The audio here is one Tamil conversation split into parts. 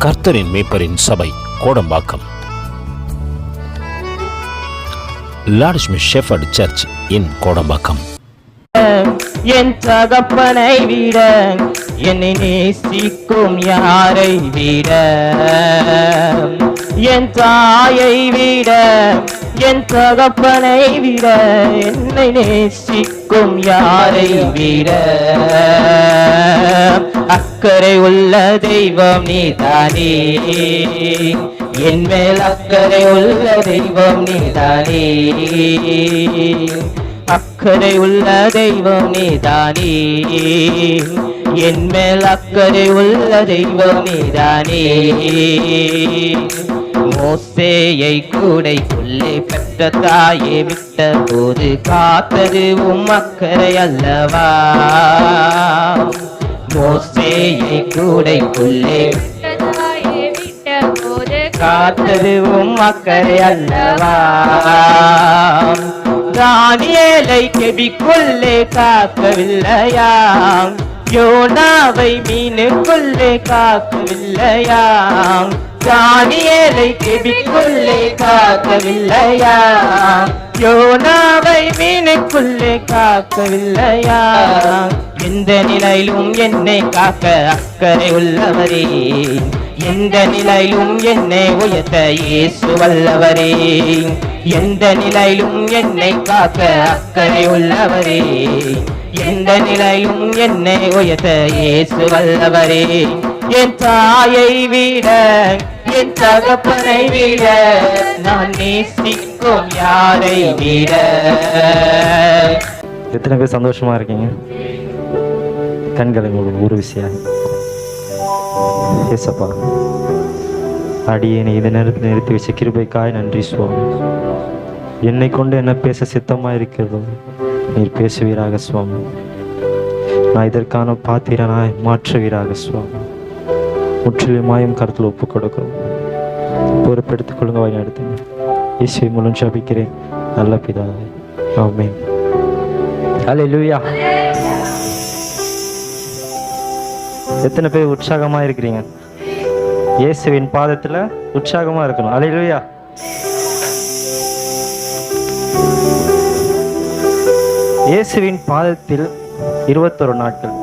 கர்த்தரின் மேய்ப்பரின் சபை கோடம்பாக்கம். லார்ட்ஸ்மி ஷெஃபர்ட் சர்ச் இன் கோடம்பாக்கம். என் தகப்பனை விட என்னை நேசிக்கும் யாரை விட, என் தாயை விட என் தகப்பனை விட என்னை நேசிக்கும் யாரை விட, அக்கறை உள்ள தெய்வம் நீதானே, என் மேல் அக்கறை உள்ள தெய்வம் நீதானே, அக்கறை உள்ள தெய்வம் நீதானே, என் மேல் அக்கறை உள்ள தெய்வம் நீதானே. மோசேயை கூடைக்குள்ளே பெற்ற தாயை விட்ட போது காத்தது உம் அக்கறை அல்லவா, மோசேயை கூடைக்குள்ளே காத்தது உம் அக்கறை அல்லவா, தானியேலை கெபிக்குள்ளே காக்கவில்லையாம், யோனாவை மீனுக்குள்ளே காக்கவில்லையாம், தானியேலை கெபிக்குள்ளே காக்கவில்லையாம், யோனாவை மீனுக்குள்ளே காக்கவில்லையாம். எந்த நிலையிலும் என்னை காக்க அக்கறை உள்ளவரே, எந்த நிலையிலும் என்னை உயர்த்த இயேசு வல்லவரே, எந்த நிலையிலும் என்னை காக்க அக்கறை உள்ளவரே, எந்த நிலையிலும் என்னை உயர்த்த இயேசு வல்லவரே. என் தாயை விட என் தகப்பனை விட நான் நேசிக்கும் யாரை விட. எத்தனை பேர் சந்தோஷமா இருக்கீங்க? கண்களை ஒரு விஷயம் ஏசப்பா, அடியேனை இந்த நேரத்தில் நிறுத்தி வச்ச கிருபைக்காய் நன்றி சுவாமி. என்னை கொண்டு என்ன பேச சித்தமாக இருக்கிறதோ நீர் பேசுவீராக சுவாமி. நான் இதற்கான பாத்திரனாய் மாற்றுவீராக சுவாமி. முற்றிலுமாயும் கருத்தில் ஒப்புக் கொடுக்கிறோம். பொறுப்பெடுத்துக் கொள்ளுங்க, வாய் நடத்துங்க. இயேசுவை மூலம் ஜெபிக்கிறேன் நல்ல பிதாவே, ஆமென். அல்லேலூயா. எத்தனை பேர் உற்சாகமா இருக்கிறீங்க? இயேசுவின் பாதத்துல உற்சாகமா இருக்கணும். அல்லேலூயா. இயேசுவின் பாதத்தில் 21 நாட்கள்.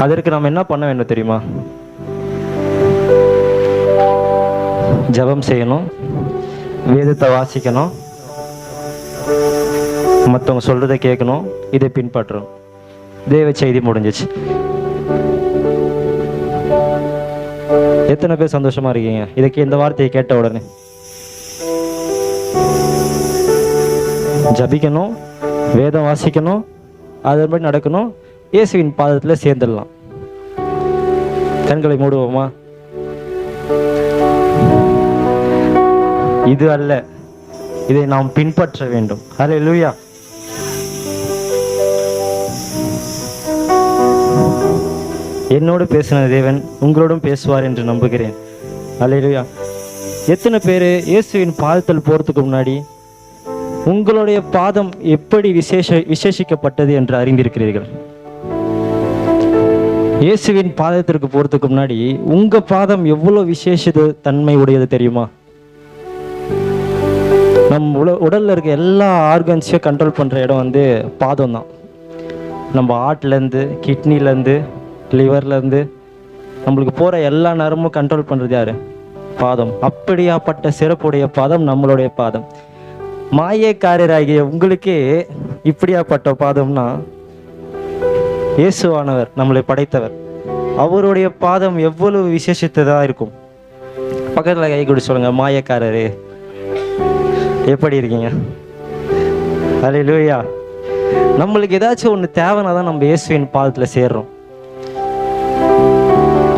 அதற்கு நாம் என்ன பண்ண வேண்டும் தெரியுமா? ஜெபம் செய்யணும், வேதத்தை வாசிக்கணும், மற்றவங்க சொல்றதை கேட்கணும், இதை பின்பற்றணும். தேவ செய்தி முடிஞ்சிச்சு. எத்தனை பேர் சந்தோஷமா இருக்கீங்க இதுக்கு இந்த வார்த்தையை கேட்ட உடனே? ஜபிக்கணும், வேதம் வாசிக்கணும், அதன்படி நடக்கணும், இயேசுவின் பாதத்தில் சேர்ந்துடலாம். கண்களை மூடுவோமா? இது அல்ல, இதை நாம் பின்பற்ற வேண்டும். அல்லேலூயா. என்னோடு பேசின தேவன் உங்களோடும் பேசுவார் என்று நம்புகிறேன். அல்லேலூயா. எத்தனை பேர் இயேசுவின் பாதத்தில் போறதுக்கு முன்னாடி உங்களுடைய பாதம் எப்படி விசேஷிக்கப்பட்டது என்று அறிந்திருக்கிறீர்கள்? இயேசுவின் பாதத்திற்கு போறதுக்கு முன்னாடி உங்க பாதம் எவ்வளவு விசேஷ தன்மை உடையது தெரியுமா? நம் உடல்ல இருக்க எல்லா ஆர்கன்ஸையும் கண்ட்ரோல் பண்ற இடம் பாதம் தான். நம்ம ஹார்ட்லேருந்து, கிட்னிலேருந்து, லிவர்லேருந்து நம்மளுக்கு போகிற எல்லா நேரமும் கண்ட்ரோல் பண்ணுறது யார்? பாதம். அப்படியாப்பட்ட சிறப்புடைய பாதம் நம்மளுடைய பாதம். மாயக்காரராகிய உங்களுக்கே இப்படியாப்பட்ட பாதம்னா, இயேசுவானவர் நம்மளை படைத்தவர், அவருடைய பாதம் எவ்வளவு விசேஷித்ததாக இருக்கும். பக்கத்தில் கை கொடு சொல்லுங்க, மாயக்காரரே எப்படி இருக்கீங்க? அல்லேலூயா. நம்மளுக்கு ஏதாச்சும் ஒன்று தேவைன்னா தான் நம்ம இயேசுவின் பாதத்தில் சேர்றோம்.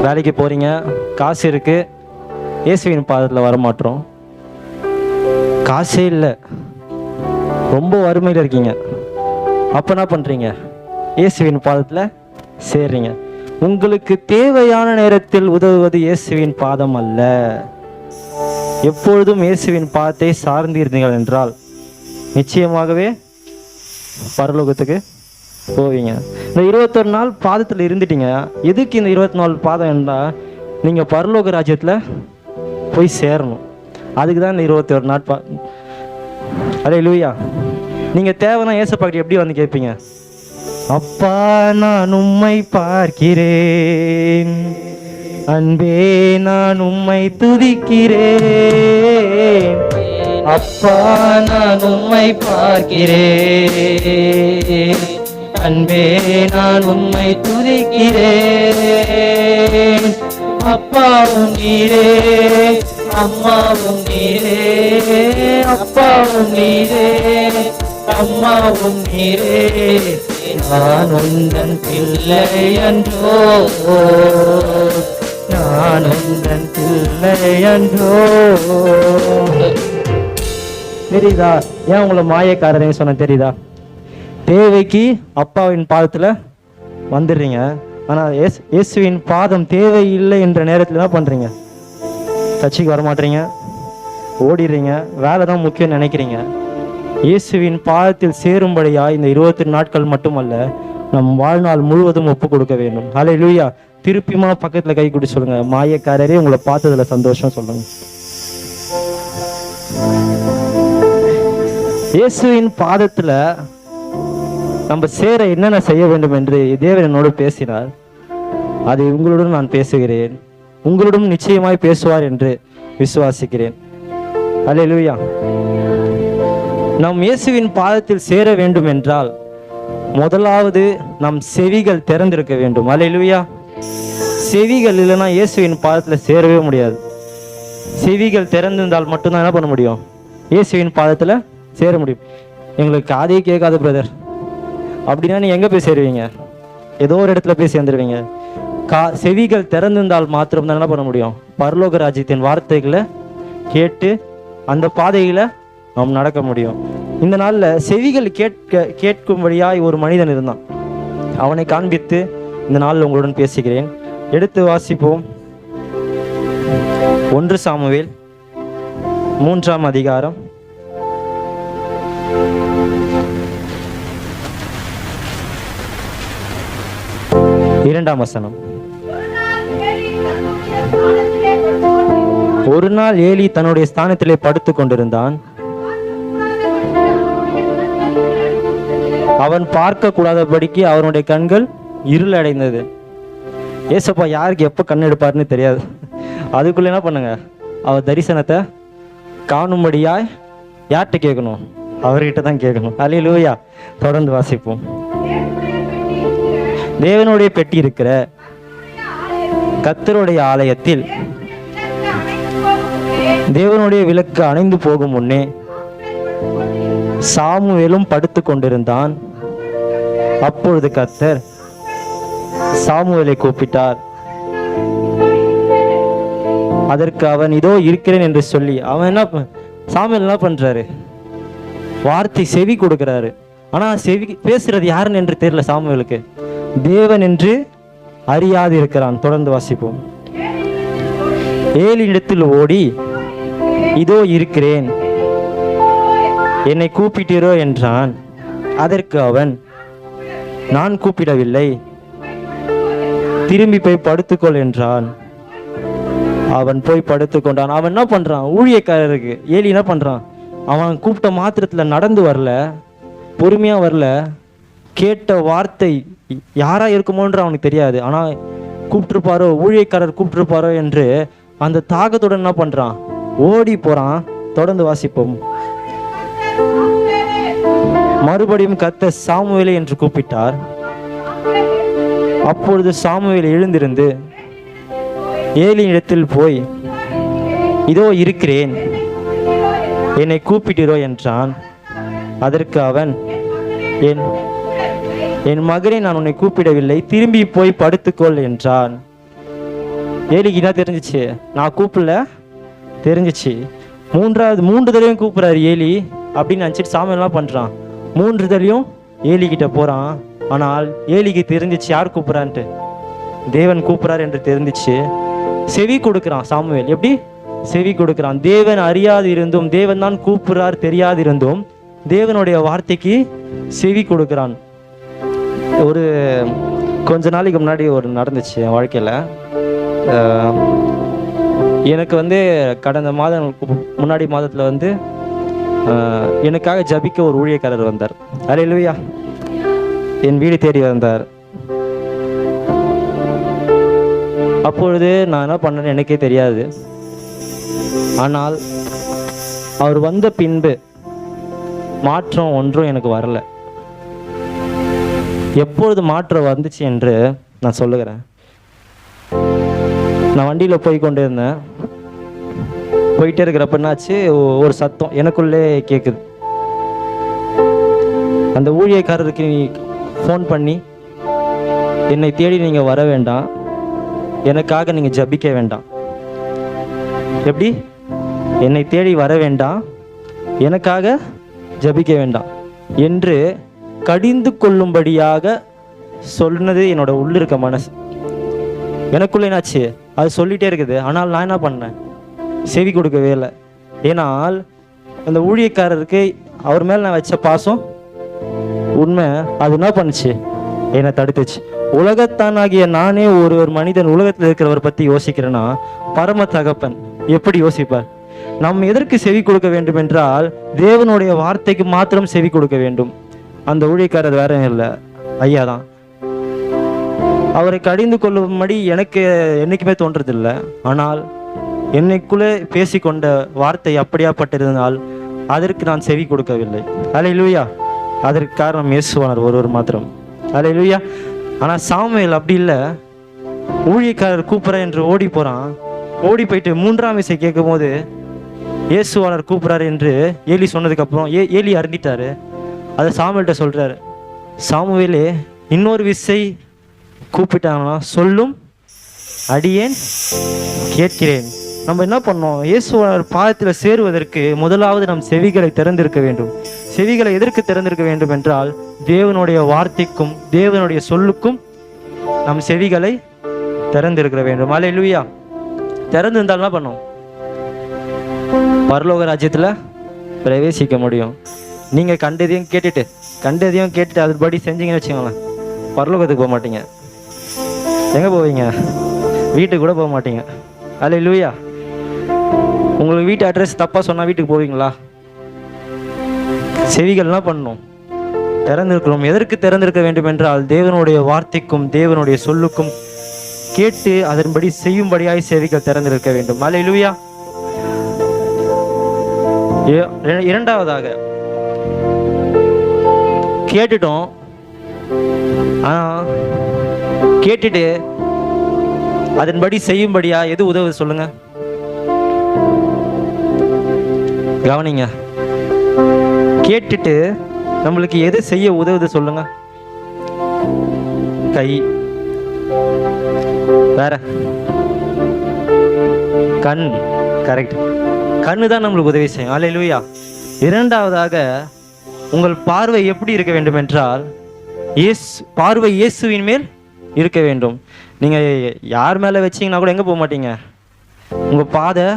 வேலைக்கு போறீங்க, காசு இருக்கு, இயேசுவின் பாதத்தில் வரமாட்டோம். காசே இல்லை, ரொம்ப வறுமையில் இருக்கீங்க, அப்போ என்ன பண்ணுறீங்க? இயேசுவின் பாதத்தில் சேர்றீங்க. உங்களுக்கு தேவையான நேரத்தில் உதவுவது இயேசுவின் பாதம் அல்ல. எப்பொழுதும் இயேசுவின் பாதத்தை சார்ந்தீர்கள் என்றால் நிச்சயமாகவே பரலோகத்துக்கு போவீங்க. இந்த 21 நாள் பாதத்தில் இருந்துட்டீங்க. எதுக்கு இந்த 24 பாதம் என்றால், நீங்கள் பரலோக ராஜ்யத்தில் போய் சேரணும். அதுக்கு தான் இந்த 21 நாட்பா. அல்லேலூயா. நீங்கள் தேவைன்னா ஏசப்பாக்கிட்ட எப்படி வந்து கேட்பீங்க? அப்பா நான் உம்மை பார்க்கிறேன், அன்பே நான் உம்மை துதிக்கிறேன். அப்பா நான் உம்மை பார்க்கிறேன், அன்பே நான் உம்மை துதிக்கிறேன். அப்பாவும் நீரே, அம்மாவும் நீரே, அப்பாவும் நீரே, அம்மாவும் நீரே. நான் உந்தன் பிள்ளை என்றோ, நான் உந்தன் பிள்ளை என்றோ. தெரியுதா ஏன் உங்களை மாயக்காரரேன்னு சொன்ன? தெரியுதா? தேவைக்கு அப்பாவின் பாதத்தில் வந்துடுறீங்க, ஆனால் இயேசுவின் பாதம் தேவையில்லை என்ற நேரத்தில் என்ன பண்ணுறீங்க? சர்ச்சைக்கு வரமாட்டீங்க, ஓடிடுறீங்க, வேலை தான் முக்கியம் நினைக்கிறீங்க. இயேசுவின் பாதத்தில் சேரும்படியா இந்த 20 நாட்கள் மட்டுமல்ல, நம் வாழ்நாள் முழுவதும் ஒப்பு கொடுக்க வேண்டும். அல்லேலூயா. திருப்பியுமா பக்கத்துல கை கூட்டி சொல்லுங்க, மாயக்காரரே உங்களை பார்த்ததுல சந்தோஷம் சொல்லுங்க. இயேசுவின் பாதத்துல நம்ம சேர என்னென்ன செய்ய வேண்டும் என்று தேவன் என்னோடு பேசினார். அதை உங்களுடன் நான் பேசுகிறேன், உங்களுடன் நிச்சயமாய் பேசுவார் என்று விசுவாசிக்கிறேன். அல்லேலூயா. நாம் இயேசுவின் பாதத்தில் சேர வேண்டும் என்றால் முதலாவது நம் செவிகள் திறந்திருக்க வேண்டும். அல்லேலூயா. செவிகள் இல்லைன்னா இயேசுவின் பாதத்தில் சேரவே முடியாது. செவிகள் திறந்திருந்தால் மட்டும்தான் என்ன பண்ண முடியும்? இயேசுவின் பாதத்தில் சேர முடியும். எங்களுக்கு காதே கேட்காது பிரதர் அப்படின்னா நீ எங்கே போய் சேருவீங்க? ஏதோ ஒரு இடத்துல போய் சேர்ந்துருவீங்க. செவிகள் திறந்திருந்தால் மாத்திரம்தான் என்ன பண்ண முடியும்? பரலோக ராஜ்யத்தின் வார்த்தைகளை கேட்டு அந்த பாதையில நாம் நடக்க முடியும். இந்த நாளில் செவிகள் கேட்கும்படியாய் ஒரு மனிதன் இருந்தான். அவனை காண்பித்து இந்த நாளில் உங்களுடன் பேசுகிறேன். எடுத்து வாசிப்போம். 1 சாமுவேல் 3ஆம் அதிகாரம் 2ஆம் வசனம். ஒரு நாள் ஏலி தன்னுடைய ஸ்தானத்திலே படுத்துக் கொண்டிருந்தான். அவன் பார்க்க கூடாதபடிக்கு அவனுடைய கண்கள் இருள் அடைந்தது. ஏசப்பா யாருக்கு எப்போ கண் எடுப்பாருன்னு தெரியாது. அதுக்குள்ள என்ன பண்ணுங்க, அவர் தரிசனத்தை காணும்படியாய் யார்கிட்ட கேட்கணும்? அவர்கிட்ட தான் கேட்கணும். அல்லேலூயா. தொடர்ந்து வாசிப்போம். தேவனுடைய பெட்டி இருக்கிற கர்த்தருடைய ஆலயத்தில் தேவனுடைய விளக்கு அணைந்து போகும் முன்னே சாமுவேலும் படுத்து கொண்டிருந்தான். அப்பொழுது கர்த்தர் சாமுவேலை கூப்பிட்டார். அதற்கு அவன் இதோ இருக்கிறேன் என்று சொல்லி சாமுவேல் என்ன பண்றாரு? வார்த்தை செவி கொடுக்கிறாரு. ஆனா செவி பேசுறது யாருன்னு என்று தெரியல சாமுவேலுக்கு. தேவன் என்று அறியாது இருக்கிறான். தொடர்ந்து வாசிப்போம். ஏலியிடத்தில் ஓடி இதோ இருக்கிறேன், என்னை கூப்பிட்டீரோ என்றான். அதற்கு அவன் நான் கூப்பிடவில்லை, திரும்பி போய் படுத்துக்கொள் என்றான். அவன் போய் படுத்துக்கொண்டான். அவன் என்ன பண்றான்? ஊழியக்காரருக்கு ஏலி என்ன பண்றான்? அவன் கூப்பிட்ட மாத்திரத்துல நடந்து வரல, பொறுமையா வரல, கேட்ட வார்த்தை யாரா இருக்குமோன்ற அவனுக்கு தெரியாது. ஆனா கூப்பிட்டுருப்பாரோ, ஊழியக்காரர் கூப்பிட்டுருப்பாரோ என்று அந்த தாகத்துடன் என்ன பண்றான்? ஓடி போறான். தொடர்ந்து வாசிப்போம். மறுபடியும் கர்த்தர் சாமுவேலை என்று கூப்பிட்டார். அப்பொழுது சாமுவேல் எழுந்திருந்து ஏலியிடத்தில் போய் இதோ இருக்கிறேன், என்னை கூப்பிட்டீரோ என்றான். அதற்கு அவன் என் மகனை நான் உன்னை கூப்பிடவில்லை, திரும்பி போய் படுத்துக்கொள் என்றான். ஏலிக்கு என்ன தெரிஞ்சிச்சு? நான் கூப்பிடல தெரிஞ்சிச்சு. 3 தடவையும் கூப்பிடுறாரு ஏலி அப்படின்னு நினச்சிட்டு சாமுவேல் என்ன பண்றான்? 3 தடவையும் ஏலி கிட்ட போறான். ஆனால் ஏலிக்கு தெரிஞ்சிச்சு யார் கூப்பிட்றான்ட்டு. தேவன் கூப்பிட்றார் என்று தெரிஞ்சிச்சு. செவி கொடுக்குறான் சாமுவேல். எப்படி செவி கொடுக்குறான்? தேவன் அறியாது இருந்தும், தேவன் தான் கூப்பிட்றார் தெரியாது இருந்தும் தேவனுடைய வார்த்தைக்கு செவி கொடுக்குறான். ஒரு கொஞ்ச நாளைக்கு முன்னாடி ஒரு நடந்துச்சு என் வாழ்க்கையில். எனக்கு வந்து கடந்த மாதம் முன்னாடி மாதத்தில் வந்து எனக்காக ஜபிக்க ஒரு ஊழியக்காரர் வந்தார். அல்லேலூயா. என் வீடு தேடி வந்தார். அப்பொழுது நான் என்ன பண்ணேன்னு எனக்கே தெரியாது. ஆனால் அவர் வந்த பின்பு மாற்றம் ஒன்றும் எனக்கு வரல. எப்பொழுது மாற்றம் வந்துச்சு என்று நான் சொல்லுகிறேன். நான் வண்டியில் போய் கொண்டு இருந்தேன். போயிட்டே இருக்கிறப்ப என்னாச்சு, ஒரு சத்தம் எனக்குள்ளே கேட்குது. அந்த ஊழியக்காரருக்கு நீ ஃபோன் பண்ணி என்னை தேடி நீங்கள் வர வேண்டாம், எனக்காக நீங்கள் ஜபிக்க வேண்டாம். எப்படி? என்னை தேடி வர வேண்டாம், எனக்காக ஜபிக்க வேண்டாம் என்று கடிந்து கொள்ளும்படியாக சொன்னது என்னோட உள்ளிருக்க மனசு. எனக்குள்ள என்னாச்சு, அது சொல்லிகிட்டே இருக்குது. ஆனால் நான் என்ன பண்ணேன், செவி கொடுக்கவே இல்லை. ஏன்னால் அந்த ஊழியக்காரருக்கு அவர் மேலே நான் வச்ச பாசம் உண்மை. அது என்ன பண்ணுச்சு, என்னை தடுத்துச்சு. உலகத்தானாகிய நானே ஒரு மனிதன் உலகத்தில் இருக்கிறவரை பற்றி யோசிக்கிறேன்னா பரம தகப்பன் எப்படி யோசிப்பார்? நாம் எதற்கு செவி கொடுக்க வேண்டும் என்றால் தேவனுடைய வார்த்தைக்கு மாத்திரம் செவி கொடுக்க வேண்டும். அந்த ஊழியக்காரர் வேற இல்லை, ஐயா தான். அவரை கடிந்து கொள்ளும்படி எனக்கு என்னைக்குமே தோன்றதில்லை. ஆனால் என்னைக்குள்ளே பேசிக்கொண்ட வார்த்தை அப்படியாப்பட்டிருந்தால் அதற்கு நான் செவி கொடுக்கவில்லை. அல்லேலூயா. அதற்கு காரணம் இயேசுவானவர் ஒருவர் மாத்திரம். அல்லேலூயா. ஆனால் சாமுவேல் அப்படி இல்லை. ஊழியக்காரர் கூப்பிட்ற என்று ஓடி போகிறான். ஓடி போயிட்டு 3ஆம் விசை கேட்கும் போது இயேசுவானவர் கூப்பிட்றாரு என்று ஏலி சொன்னதுக்கப்புறம் ஏலி அறிந்திட்டாரு. அதை சாமுவேல்கிட்ட சொல்கிறாரு, சாமுவேலே இன்னொரு விசை கூப்பிட்டாங்கன்னா சொல்லும், அடியேன் கேட்கிறேன். நம்ம என்ன பண்ணோம், இயேசுவானவர் பாதத்தில் சேருவதற்கு முதலாவது நம் செவிகளை திறந்திருக்க வேண்டும். செவிகளை எதற்கு திறந்திருக்க வேண்டும் என்றால் தேவனுடைய வார்த்தைக்கும் தேவனுடைய சொல்லுக்கும் நம் செவிகளை திறந்திருக்க வேண்டும். அல்லேலூயா. திறந்திருந்தால் என்ன பண்ணோம், பரலோக ராஜ்யத்தில் பிரவேசிக்க முடியும். நீங்கள் கண்டதையும் கேட்டுட்டு அதுபடி செஞ்சீங்கன்னு வச்சுக்கோங்களேன், பரலோகத்துக்கு போக மாட்டீங்க. எங்கே போவீங்க? வீட்டுக்கு கூட போக மாட்டீங்க. அல்லேலூயா. உங்களுக்கு வீட்டு அட்ரஸ் தப்பாக சொன்னால் வீட்டுக்கு போவீங்களா? செவிகள்லாம் பண்ணணும், திறந்திருக்கிறோம். எதற்கு திறந்திருக்க வேண்டும் என்றால் தேவனுடைய வார்த்தைக்கும் தேவனுடைய சொல்லுக்கும் கேட்டு அதன்படி செய்யும்படியாய் செவிகள் திறந்திருக்க வேண்டும். அல்லேலூயா. இரண்டாவதாக கேட்டுட்டோம், கேட்டுட்டு அதன்படி செய்யும்படியா எது உதவுது சொல்லுங்க, கவனிங்க. கேட்டுட்டு நம்மளுக்கு எது செய்ய உதவுது சொல்லுங்க? கை, வேற கண். கரெக்ட், கண்ணு தான் நம்மளுக்கு உதவி செய்யும். அல்லேலூயா. இரண்டாவதாக உங்கள் பார்வை எப்படி இருக்க வேண்டும் என்றால் பார்வை இயேசுவின் மேல் இருக்க வேண்டும். நீங்கள் யார் மேலே வச்சிங்கன்னா கூட எங்கே போக மாட்டீங்க, உங்கள் பாதை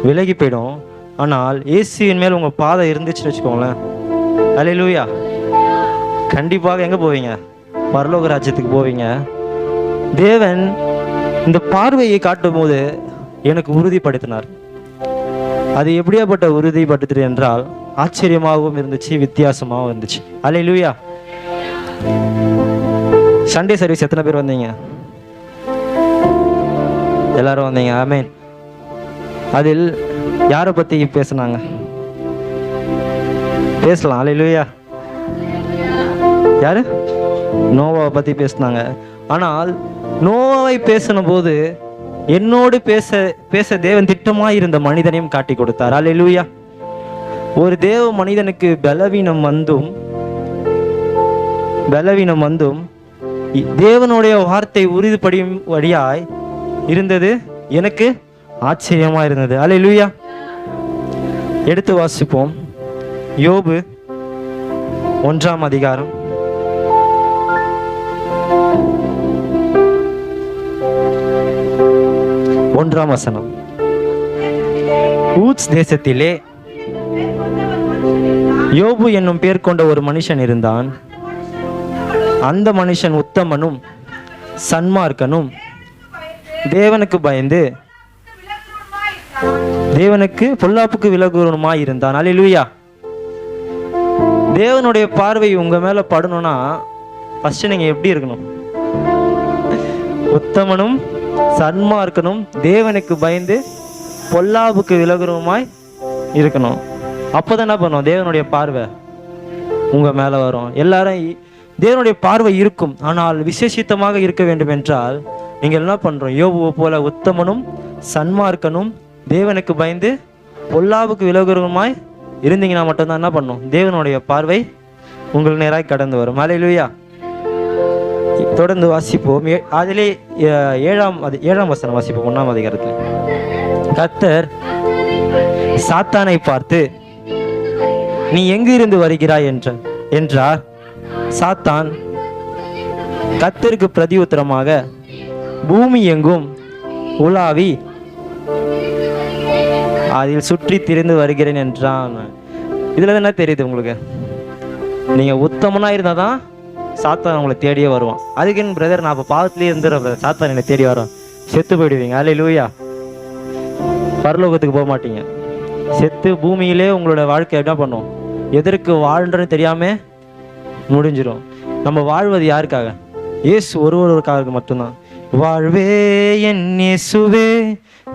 விலகி போயிடும். ஆனால் இயேசுவின் மேல் உங்கள் பாதை இருந்துச்சுன்னு வச்சுக்கோங்களேன், அல்லேலூயா, கண்டிப்பாக எங்கே போவீங்க, பரலோக ராஜ்யத்துக்கு போவீங்க. தேவன் இந்த பார்வையை காட்டும் போது எனக்கு உறுதிப்படுத்தினார். அது எப்படியாப்பட்ட உறுதிப்படுத்துது என்றால் ஆச்சரியமாகவும் இருந்துச்சு, வித்தியாசமாகவும் இருந்துச்சு. அல்லேலூயா. சண்டே சர்வீஸ் எத்தனை பேர் வந்தீங்க? எல்லாரும் வந்தீங்க. ஆமென். அதில் யாரை பற்றி பேசுனாங்க? பேசலாம். அல்லேலூயா. யாரு? நோவாவை பற்றி பேசினாங்க. ஆனால் நோவாவை பேசின போது என்னோடு பேச தேவன் திட்டமாய் இருந்த மனிதனையும் காட்டி கொடுத்தார். அல்லேலூயா. ஒரு தேவ மனிதனுக்கு பலவீனம் வந்தும் தேவனுடைய வார்த்தை உறுதிப்படியும் வழியாய் இருந்தது எனக்கு ஆச்சரியமா இருந்தது. அல்லேலூயா. எடுத்து வாசிப்போம். யோபு 1ஆம் அதிகாரம் 1ஆம் வசனம். ஊத்ஸ் தேசத்திலே யோபு என்னும் பேர் கொண்ட ஒரு மனுஷன் இருந்தான். அந்த மனுஷன் உத்தமனும் சன்மார்க்கனும் தேவனுக்கு பயந்து தேவனுக்கு பொல்லாப்புக்கு விலகுவனுமாய் இருந்தான். அல்லேலூயா. தேவனுடைய பார்வை உங்க மேல படணும்னா ஃபர்ஸ்ட் நீங்க எப்படி இருக்கணும்? உத்தமனும் சன்மார்க்கனும் தேவனுக்கு பயந்து பொல்லாப்புக்கு விலகுவனுமாய் இருக்கணும். அப்போதான் என்ன பண்ணும்? தேவனுடைய பார்வை உங்க மேல வரும். எல்லாரும் தேவனுடைய பார்வை இருக்கும், ஆனால் விசேஷித்தமாக இருக்க வேண்டும் என்றால் நீங்கள் என்ன பண்றோம்? யோபுவை போல உத்தமனும் சன்மார்க்கனும் தேவனுக்கு பயந்து பொல்லாவுக்கு விலகுறவுமாய் இருந்தீங்கன்னா மட்டும்தான் என்ன பண்ணும்? தேவனுடைய பார்வை உங்கள் நேராய் கடந்து வரும். அல்லேலூயா. தொடர்ந்து வாசிப்போம். அதிலே 7ஆம் வசனம் வாசிப்போம். 1ஆம் அதிகாரத்தில் கர்த்தர் சாத்தானை பார்த்து, நீ எங்கு இருந்து வருகிறாய் என்றார். சாத்தான் கர்த்தருக்கு பிரதி உத்தரமாக, பூமி எங்கும் உலாவி அதில் சுற்றி திரிந்து வருகிறேன் என்றான். இதுல என்ன தெரியுது உங்களுக்கு? நீங்க உத்தமனா இருந்தாதான் சாத்தான் உங்களை தேடியே வருவான். அதுக்குன்னு பிரதர் நான் அப்ப பாவத்திலேயே இருந்துடுற சாத்தான் என்னை தேடி வரும், செத்து போயிடுவீங்க. அல்லேலூயா. பரலோகத்துக்கு போக மாட்டீங்க. செத்து பூமியிலே உங்களோட வாழ்க்கை என்ன பண்ணும்? எதற்கு வாழ்ன்றன்னு தெரியாம முடிஞ்சிடும். நம்ம வாழ்வது யாருக்காக? இயேசு ஒருவருக்காக மட்டும்தான். வாழ்வே என் இயேசுவே,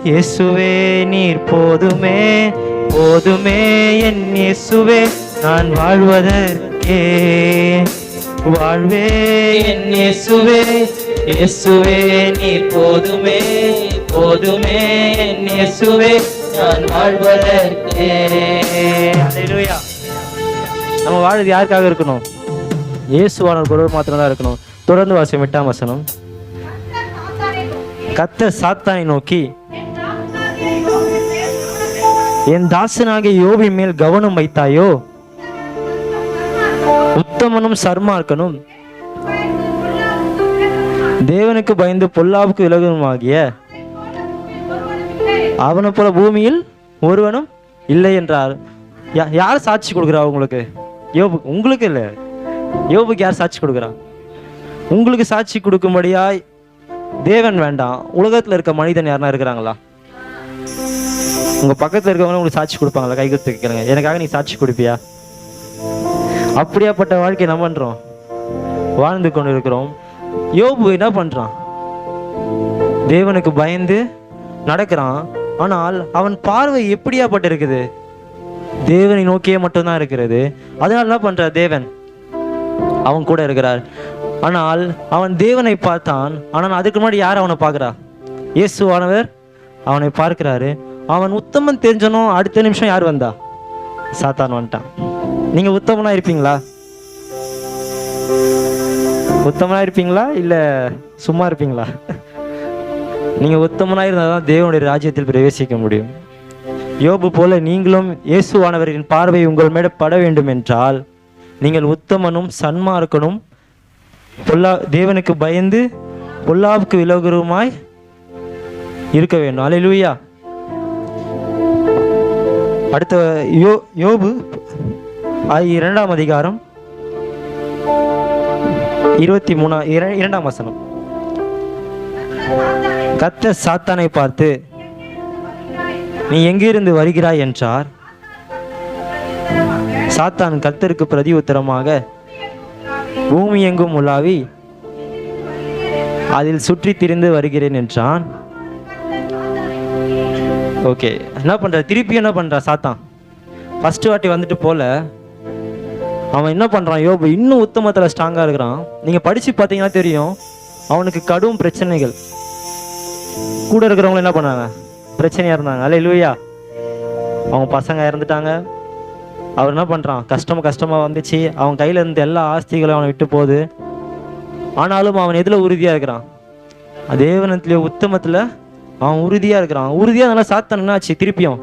இயேசுவே நீர் போதுமே, போதுமே என் இயேசுவே நான் வாழ்வதற்கே. வாழ்வே என் இயேசுவே, இயேசுவே நீர் போதுமே, போதுமே என் இயேசுவே நான் வாழ்வதற்கே. அல்லேலூயா. நம்ம வாழ்வது யாருக்காக இருக்கணும்? இயேசுவான ஒருவர் மாத்திரம் தான் இருக்கணும். தொடர்ந்து வாசிப்போம். 8ஆம் வசனம். கர்த்தர் சாத்தானை நோக்கி, என் தாசனாகிய யோபின் மேல் கவனம் வைத்தாயோ? உத்தமனும் சன்மார்க்கனும் தேவனுக்கு பயந்து பொல்லாவுக்கு விலகுமாகிய அவனை போல பூமியில் ஒருவனும் இல்லை என்றார். யார் சாட்சி கொடுக்குறா உங்களுக்கு? யோபு. உங்களுக்கு இல்லை, யோபுக்கு யார் சாட்சி கொடுக்குறா? உங்களுக்கு சாட்சி கொடுக்கும்படியாய் தேவன் வேண்டாம். உலகத்துல இருக்க மனிதன் யாருன்னா இருக்கிறாங்களா? உங்க பக்கத்துல இருக்கவங்க உங்களுக்கு சாட்சி கொடுப்பாங்களா? கை கொடுத்து கேட்குறேங்க, எனக்காக நீ சாட்சி கொடுப்பியா? அப்படியாப்பட்ட வாழ்க்கை நம்ம பண்றோம், வாழ்ந்து கொண்டு இருக்கிறோம். யோபு என்ன பண்றான்? தேவனுக்கு பயந்து நடக்கிறான். ஆனால் அவன் பார்வை எப்படியாப்பட்டு இருக்குது? தேவனை நோக்கியே மட்டும்தான் இருக்கிறது. அதனால என்ன பண்ற? தேவன் அவன் கூட இருக்கிறார். ஆனால் அவன் தேவனை பார்த்தான். ஆனால் அதுக்கு முன்னாடி யார் அவனை பார்க்கிறா? இயேசுவானவர் அவனை பார்க்கிறாரு. அவன் உத்தமன் தெரிஞ்சனும் அடுத்த நிமிஷம் யார் வந்தா? சாத்தான் வந்துட்டான். நீங்க உத்தமனா இருப்பீங்களா? உத்தமனா இருப்பீங்களா இல்ல சும்மா இருப்பீங்களா? நீங்க உத்தமனா இருந்தாதான் தேவனுடைய ராஜ்யத்தில் பிரவேசிக்க முடியும். யோபு போல நீங்களும் இயேசுவானவரின் பார்வை உங்கள் மேல பட வேண்டும் என்றால் நீங்கள் உத்தமனும் சன்மார்க்கனும் தேவனுக்கு பயந்து பொல்லாவுக்கு விலகுமாய் இருக்க வேண்டும். அல்லேலூயா. அடுத்த யோபு 2ஆம் அதிகாரம் 2ஆம் வசனம். கர்த்தர் சாத்தானை பார்த்து, நீ எங்கிருந்து வருகிறாய் என்றார். சாத்தான் கர்த்தருக்கு பிரதி உத்தரமாக, பூமி எங்கும் உலாவி அதில் சுற்றி திரிந்து வருகிறேன் என்றான். ஓகே, என்ன பண்ற? திருப்பி என்ன பண்ற? சாத்தான் ஃபர்ஸ்ட் வாட்டி வந்துட்டு போல அவன் என்ன பண்றான்? யோபு இன்னும் உத்தமத்துல ஸ்ட்ராங்கா இருக்கிறான். நீங்க படிச்சு பார்த்தீங்கன்னா தெரியும், அவனுக்கு கடும் பிரச்சனைகள். கூட இருக்கிறவங்க என்ன பண்ணாங்க? பிரச்சனையா இருந்தாங்க. அல்லேலூயா. அவங்க பசங்க இறந்துட்டாங்க. அவர் என்ன பண்றான்? கஷ்டமா வந்துச்சு. அவன் கையில இருந்து எல்லா ஆஸ்திகளும் அவனை விட்டு போகுது. ஆனாலும் அவன் எதுல உறுதியா இருக்கிறான்? தேவனத்திலே உத்தமத்துல அவன் உறுதியா இருக்கிறான். உறுதியா நல்லா. சாத்தான் என்னாச்சு? திருப்பியும்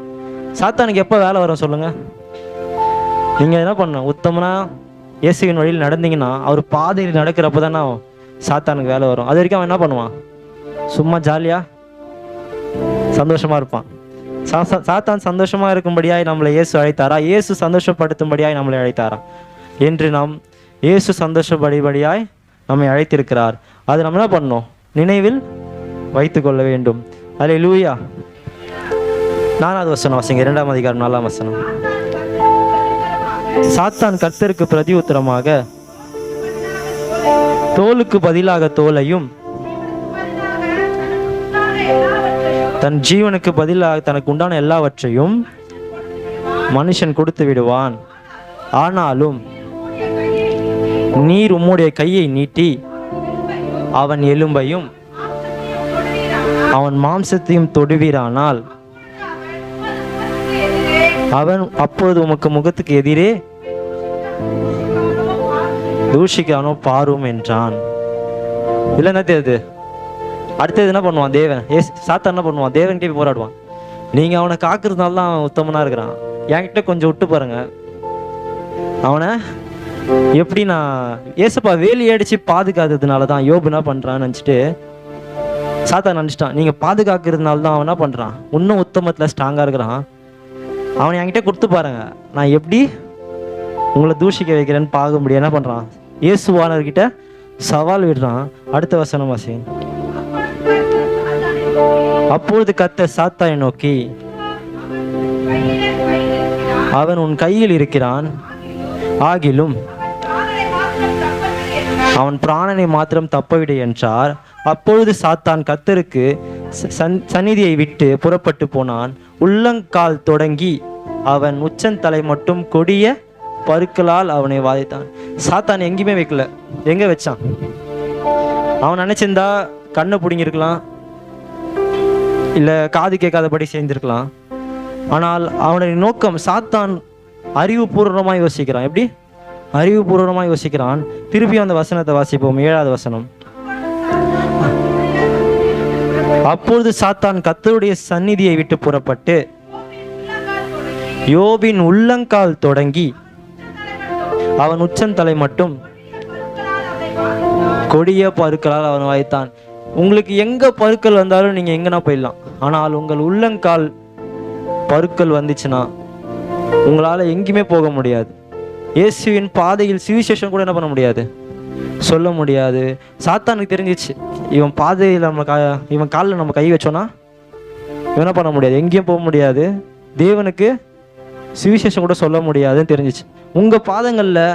சாத்தானுக்கு எப்ப வேலை வரும் சொல்லுங்க? நீங்க என்ன பண்ணணும்? உத்தமனா இயேசுவின் வழியில் நடந்தீங்கன்னா அவர் பாதையில் நடக்கிறப்பதானே சாத்தானுக்கு வேலை வரும். அது வரைக்கும் அவன் என்ன பண்ணுவான்? சும்மா ஜாலியா சந்தோஷமா இருப்பான். சாத்தான் சந்தோஷமா இருக்கும்படியாய் நம்மளை இயேசு அழைத்தாரா? இயேசு சந்தோஷப்படுத்தும்படியாய் நம்மளை அழைத்தாரா? என்று நாம் இயேசு சந்தோஷப்படிபடியாய் நம்மை அழைத்திருக்கிறார். அது நம்ம என்ன பண்ணணும்? நினைவில் வைத்துக்கொள்ள வேண்டும். அல்லேலூயா. 4வது வசனம் வாசிங்க. 2ஆம் அதிகாரம் 4ஆம் வசனம். சாத்தான் கர்த்தருக்கு பிரதி உத்தரமாக, தோலுக்கு பதிலாக தோலையும் தன் ஜீவனுக்கு பதிலாக தனக்கு உண்டான எல்லாவற்றையும் மனுஷன் கொடுத்து விடுவான். ஆனாலும் நீர் உம்முடைய கையை நீட்டி அவன் எலும்பையும் அவன் மாம்சத்தையும் தொடுவீரானால் அவன் அப்பொழுது உமக்கு முகத்துக்கு எதிரே தூஷிக்கானோ பாரும் என்றான். இல்லை என்ன தெரியுது? அடுத்தது என்ன பண்ணுவான் தேவன்? சாத்தான் என்ன பண்ணுவான்? தேவன்கிட்ட போய் போராடுவான். நீங்க அவனை காக்குறதுனால தான் அவன் உத்தமனா இருக்கிறான். என்கிட்ட கொஞ்சம் விட்டு பாருங்க, அவனை எப்படி நான் ஏசப்பா வேலி அடிச்சு பாதுகாத்ததுனால தான் யோபு என்ன பண்றான்னு நினச்சிட்டு சாத்தான் நினச்சிட்டான். நீங்க பாதுகாக்கிறதுனால தான் அவன் என்ன பண்றான், இன்னும் உத்தமத்துல ஸ்ட்ராங்கா இருக்கிறான். அவனை என்கிட்ட கொடுத்து பாருங்க, நான் எப்படி உங்களை தூஷிக்க வைக்கிறேன்னு பார்க்க முடியும். என்ன பண்றான்? இயேசுவானவர்கிட்ட சவால் விடுறான். அடுத்த வசனம் வாசி. அப்பொழுது கர்த்தர் சாத்தானை நோக்கி, அவன் உன் கையில் இருக்கிறான், ஆகிலும் அவன் பிராணனை மாத்திரம் தப்பவிடு என்றார். அப்பொழுது சாத்தான் கர்த்தருக்கு சந்நிதியை விட்டு புறப்பட்டு போனான். உள்ளங்கால் தொடங்கி அவன் உச்சந்தலை மட்டும் கொடிய பருக்களால் அவனை வாதித்தான். சாத்தான் எங்கேயுமே வைக்கல. எங்க வச்சான்? அவன் நினைச்சிருந்தா கண்ணை பிடிங்கிருக்கலாம், இல்லை காது கேட்காதபடி செய்திருக்கலாம். ஆனால் அவனுடைய நோக்கம், சாத்தான் அறிவுபூர்வமாக யோசிக்கிறான். எப்படி அறிவுபூர்வமாக யோசிக்கிறான்? திருப்பி அந்த வசனத்தை வாசிப்போம். 7வது வசனம். அப்பொழுது சாத்தான் கர்த்தருடைய சந்நிதியை விட்டு புறப்பட்டு யோபின் உள்ளங்கால் தொடங்கி அவன் உச்சந்தலை மட்டும் கொடிய பருக்களால் அவன் வாய்த்தான். உங்களுக்கு எங்க பருக்கள் வந்தாலும் நீங்க எங்கன்னா போயிடலாம். ஆனால் உங்கள் உள்ளங்கால் பருக்கள் வந்துச்சுன்னா உங்களால எங்கேயுமே போக முடியாது. இயேசுவின் பாதையில் சுவிசேஷம் கூட என்ன பண்ண முடியாது, சொல்ல முடியாது. சாத்தானுக்கு தெரிஞ்சிச்சு, இவன் பாதையில் இவன் காலில் நம்ம கை வச்சோன்னா இவன் என்ன பண்ண முடியாது, எங்கேயும் போக முடியாது. தேவனுக்கு சுவிசேஷம் கூட சொல்ல முடியாதுன்னு தெரிஞ்சிச்சு. உங்க பாதங்களில்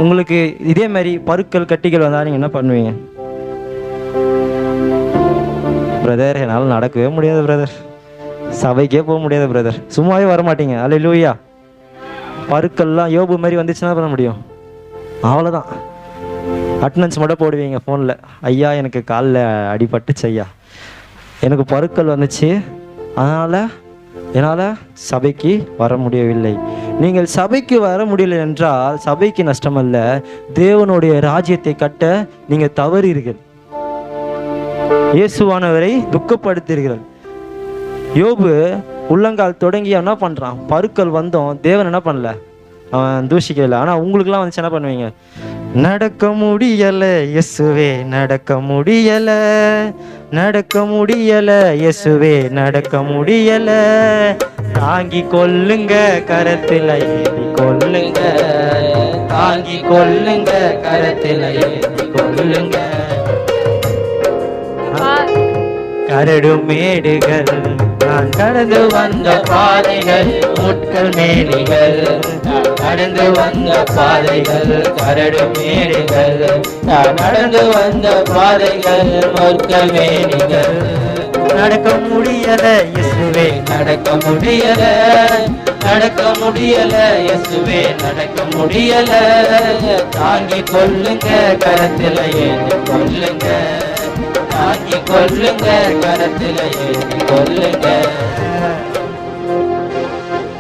உங்களுக்கு இதே மாதிரி பருக்கள் கட்டிகள் வந்தால் நீங்கள் என்ன பண்ணுவீங்க? பிரதர், என்னால் நடக்கவே முடியாது பிரதர், சபைக்கே போக முடியாது பிரதர், சும்மாவே வரமாட்டீங்க. அல்லேலூயா. பருக்கள்லாம் யோபு மாதிரி வந்துச்சுன்னா பண்ண முடியும்? அவ்வளோதான். அட்டனன்ஸ் மட்டும் போடுவீங்க ஃபோனில், ஐயா எனக்கு காலில் அடிபட்டுச்சு, ஐயா எனக்கு பருக்கள் வந்துச்சு, அதனால் என்னால் சபைக்கு வர முடியவில்லை. நீங்கள் சபைக்கு வர முடியலை என்றால் சபைக்கு நஷ்டமல்ல, தேவனுடைய ராஜ்யத்தை கட்ட நீங்கள் தவறீர்கள், இயேசுவானவரை துக்கப்படுத்தீர்கள். யோபு உள்ளங்கால் தொடங்கி என்ன பண்ணுறான், பருக்கள் வந்தோம், தேவன் என்ன பண்ணல, அவன் தூஷிக்கல. ஆனால் உங்களுக்குலாம் வந்துச்சு என்ன பண்ணுவீங்க? நடக்க முடியல இயேசுவே, நடக்க முடியல, நடக்க முடியல இயேசுவே, நடக்க முடியல, தாங்கி கொள்ளுங்க கரத்தில் ஏந்தி கொள்ளுங்க, தாங்கி கொள்ளுங்க கரத்தில் ஏந்தி கொள்ளுங்க. கரடு மேடுகள் நான் கடந்து வந்த பாதைகள், முட்கள் மேனிகள் நடந்து வந்த பாதைகள், கரடு மேடுகள் நான் நடந்து வந்த பாதைகள், முட்கள் மேனிகள். நடக்க முடியல இயேசுவே, நடக்க முடியல, நடக்க முடியல இயேசுவே, நடக்க முடியல, தாங்கி கொள்ளுங்க கரத்தில் ஏந்தி கொள்ளுங்க, தாங்கி கொள்ளுங்க கரத்தில் ஏந்தி கொள்ளுங்க.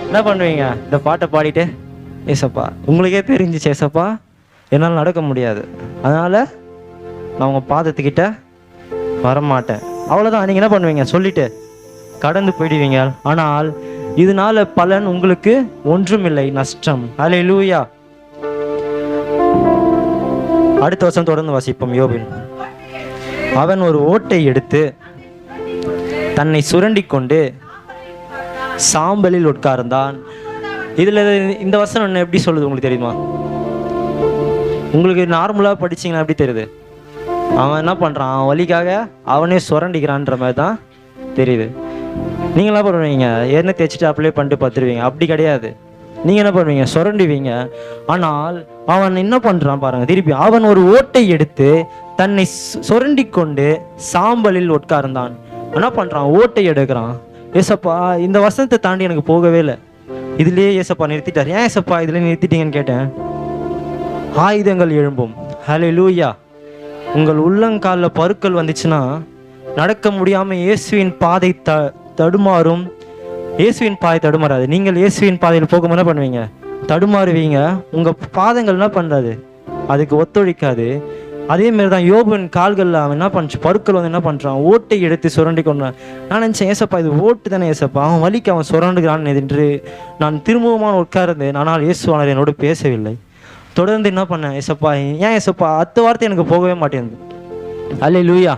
என்ன பண்ணுவீங்க? இந்த பாட்டை பாடிட்டு, ஏசப்பா உங்களுக்கே தெரிஞ்சிச்சு ஏசப்பா என்னால் நடக்க முடியாது, அதனால நான் உங்கள் பாதத்துக்கிட்ட வரமாட்டேன், அவ்வளோதான். நீங்கள் என்ன பண்ணுவீங்க? சொல்லிட்டு கடந்து போயிடுவீங்க. ஆனால் இதனால பலன் உங்களுக்கு ஒன்றுமில்லை, நஷ்டம். அல்லேலூயா. அடுத்த வருஷம் தொடர்ந்து வாசிப்போம். யோபின். அவன் ஒரு ஓட்டை எடுத்து தன்னை சுரண்டி கொண்டு சாம்பலில் உட்கார்ந்தான். இதில் இந்த வசனம் என்ன எப்படி சொல்லுது உங்களுக்கு தெரியுமா? உங்களுக்கு நார்மலாக படிச்சிங்கன்னா எப்படி தெரியுது? அவன் என்ன பண்ணுறான், அவன் வலிக்காக அவனே சுரண்டிக்கிறான்ற மாதிரி தான் தெரியுது. நீங்கள் என்ன பண்ணுவீங்க, எண்ணெய் தேய்ச்சிட்டு அப்ளை பண்ணிட்டு பார்த்துருவீங்க. அப்படி கிடையாது. நீங்கள் என்ன பண்ணுவீங்க, சுரண்டுவீங்க. ஆனால் அவன் என்ன பண்ணுறான் பாருங்க, திருப்பி அவன் ஒரு ஓட்டை எடுத்து தன்னை சுரண்டி கொண்டு சாம்பலில் உட்கார்ந்தான். என்ன பண்ணுறான், ஓட்டை எடுக்கிறான். ஏசப்பா இந்த வசனத்தை தாண்டி எனக்கு போகவே இல்லை, இதுலேயே ஏசப்பா நிறுத்திட்டார். ஏன் ஏசப்பா இதில் நிறுத்திட்டீங்கன்னு கேட்டேன். ஆயுதங்கள் எழும்பும். ஹல்லேலூயா. உங்கள் உள்ளங்காலில் பருக்கள் வந்துச்சுன்னா நடக்க முடியாமல் இயேசுவின் பாதை தடுமாறும். இயேசுவின் பாதை தடுமாறாது. நீங்கள் இயேசுவின் பாதையில் போகும்போது என்ன பண்ணுவீங்க, தடுமாறுவீங்க. உங்கள் பாதங்கள் என்ன பண்ணுறது, அதுக்கு ஒத்துழைக்காது. அதேமாரி தான் யோபுவின் கால்களில் அவன் என்ன பண்ணுச்சு, பருக்கள் வந்து என்ன பண்ணுறான், ஓட்டை எடுத்து சுரண்டி கொண்டான். நான் நினச்சேன், ஏசப்பா இது ஓட்டு தானே ஏசப்பா, அவன் வலிக்கு அவன் சுரண்டுகிறான் என்று நான் திரும்பவுமான உட்கார்ந்தேன். ஆனால் இயேசுவானவர் என்னோடு பேசவில்லை. தொடர்ந்து என்ன பண்ணேன், ஏசப்பா ஏன் ஏசப்பா அடுத்த வார்த்தை எனக்கு போகவே மாட்டேங்குது. அல்லேலூயா.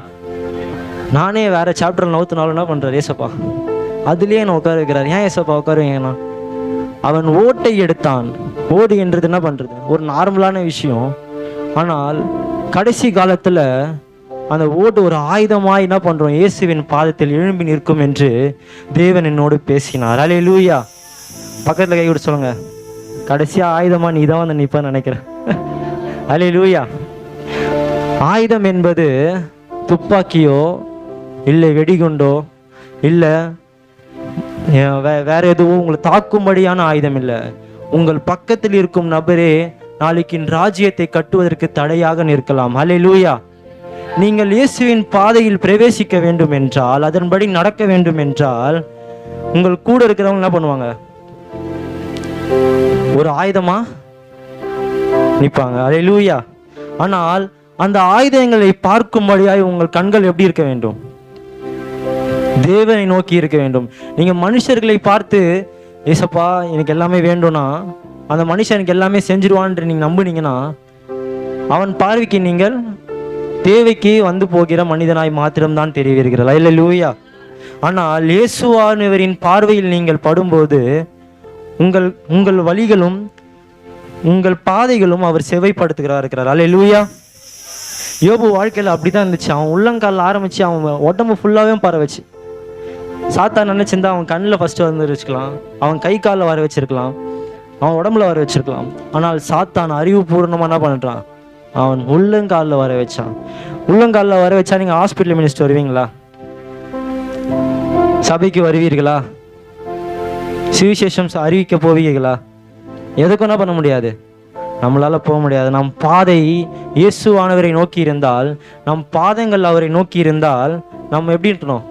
நானே வேறு சாப்டரில் நவுத்தினாலும் என்ன பண்ணுறாரு ஏசப்பா, அதுலேயே என்னை உட்கார வைக்கிறார். ஏன் ஏசப்பா உட்காருவீங்கன்னா, அவன் ஓட்டை எடுத்தான். ஓடு என்றது என்ன பண்ணுறது, ஒரு நார்மலான விஷயம். ஆனால் கடைசி காலத்தில் அந்த ஓட்டு ஒரு ஆயுதமாக என்ன பண்ணுறோம், இயேசுவின் பாதத்தில் எழும்பி நிற்கும் என்று தேவன் என்னோடு பேசினார். அல்லேலூயா. பக்கத்தில் கை கொடுத்து சொல்லுங்க, கடைசியாக ஆயுதமாக நீ தான் வந்து நிற்பேன்னு நினைக்கிறேன். அல்லேலூயா. ஆயுதம் என்பது துப்பாக்கியோ இல்லை வெடிகுண்டோ இல்லை வேற எதுவும் உங்களை தாக்கும்படியான ஆயுதம் இல்லை. உங்கள் பக்கத்தில் இருக்கும் நபரே நாளைக்கு ராஜ்யத்தை கட்டுவதற்கு தடையாக நிற்கலாம். அல்லேலூயா. நீங்கள் இயேசுவின் பாதையில் பிரவேசிக்க வேண்டும் என்றால், அதன்படி நடக்க வேண்டும் என்றால், உங்கள் கூட இருக்கிறவங்க என்ன பண்ணுவாங்க, ஒரு ஆயுதமா நிற்பாங்க. அல்லேலூயா. ஆனால் அந்த ஆயுதங்களை பார்க்கும்படியாய் உங்கள் கண்கள் எப்படி இருக்க வேண்டும், தேவனை நோக்கி இருக்க வேண்டும். நீங்க மனுஷர்களை பார்த்து ஏசப்பா எனக்கு எல்லாமே வேண்டும்னா, அந்த மனுஷனுக்கு எல்லாமே செஞ்சிருவான்னு நீங்க நம்புனீங்கன்னா, அவன் பார்வைக்கு நீங்கள் தேவைக்கு வந்து போகிற மனிதனாய் மாத்திரம்தான் தெரிவீர்கள். அல்லேலூயா. ஆனால் இயேசுவானவரின் பார்வையில் நீங்கள் படும்போது உங்கள் வழிகளும் உங்கள் பாதைகளும் அவர் செவைப்படுத்துகிறார் இருக்கிறார். அல்லேலூயா. யோபு வாழ்க்கையில் அப்படிதான் இருந்துச்சு. அவன் உள்ளங்காலில் ஆரம்பிச்சு அவன் உடம்பு ஃபுல்லாகவே பரவ வச்சு, சாத்தா நினைச்சிருந்தா அவன் கண்ணில் ஃபர்ஸ்ட் வந்து வச்சுக்கலாம், அவன் கை காலில் வர வச்சிருக்கலாம், அவன் உடம்புல வர வச்சிருக்கலாம். ஆனால் சாத்தான் அறிவுபூர்வமாக என்ன பண்ணுறான், அவன் உள்ளங்காலில் வர வச்சான். உள்ளங்காலில் வர வச்சா நீங்கள் ஹாஸ்பிட்டல் மினிஸ்டர் வருவீங்களா, சபைக்கு வருவீர்களா, சுவிசேஷம் அறிவிக்க போவீங்களா? எதுக்கும் என்ன பண்ண முடியாது, நம்மளால போக முடியாது. நம் பாதை இயேசுவானவரை நோக்கி இருந்தால், நம் பாதங்கள் அவரை நோக்கி இருந்தால், நம்ம எப்படி இருக்கணும்,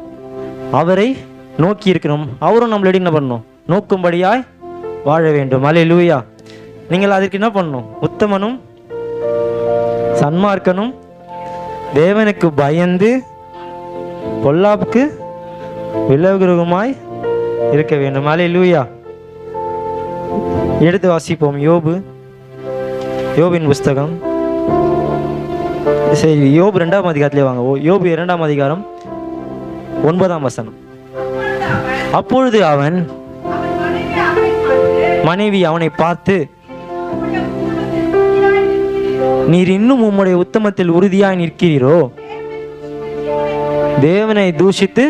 அவரை நோக்கி இருக்கணும். அவரும் நம்மள என்ன பண்ணணும், நோக்கும்படியாய் வாழ வேண்டும். அல்லேலூயா. நீங்கள் அதற்கு என்ன பண்ணணும், உத்தமனும் சன்மார்க்கனும் தேவனுக்கு பயந்து பொல்லாப்புக்கு விலகுமாய் இருக்க வேண்டும். அல்லேலூயா. எடுத்து வாசிப்போம். யோபின் புஸ்தகம். சரி, யோபு 2ஆம் அதிகாரத்திலே வாங்க. யோபு 2ஆம் அதிகாரம் 9ஆம் வசனம். அப்பொழுது அவன் மனைவி அவனை பார்த்து, நீர் இன்னும் உம்முடைய உத்தமத்தில் உறுதியாய் நிற்கிறீரோ, தேவனை தூஷித்து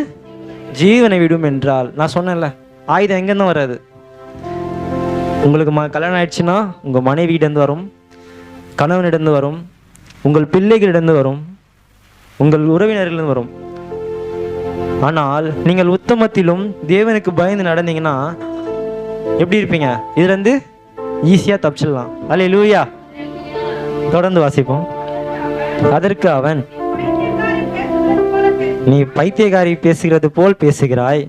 ஜீவனை விடும் என்றால். நான் சொன்னேன்ல, ஆயுதம் எங்கேருந்து வராது. உங்களுக்கு கல்யாணம் ஆயிடுச்சுன்னா உங்கள் மனைவியிடந்து வரும், கணவனிடந்து வரும், உங்கள் பிள்ளைகளிடந்து வரும், உங்கள் உறவினர்களிடம் வரும். ஆனால் நீங்கள் உத்தமத்திலும் தேவனுக்கு பயந்து நடந்தீங்கன்னா எப்படி இருப்பீங்க, இதுலேருந்து ஈஸியாக தப்பிச்சிடலாம். அல்லேலூயா. தொடர்ந்து வாசிப்போம். அதற்கு அவன், நீ பைத்தியக்காரி பேசுகிறது போல் பேசுகிறாய்,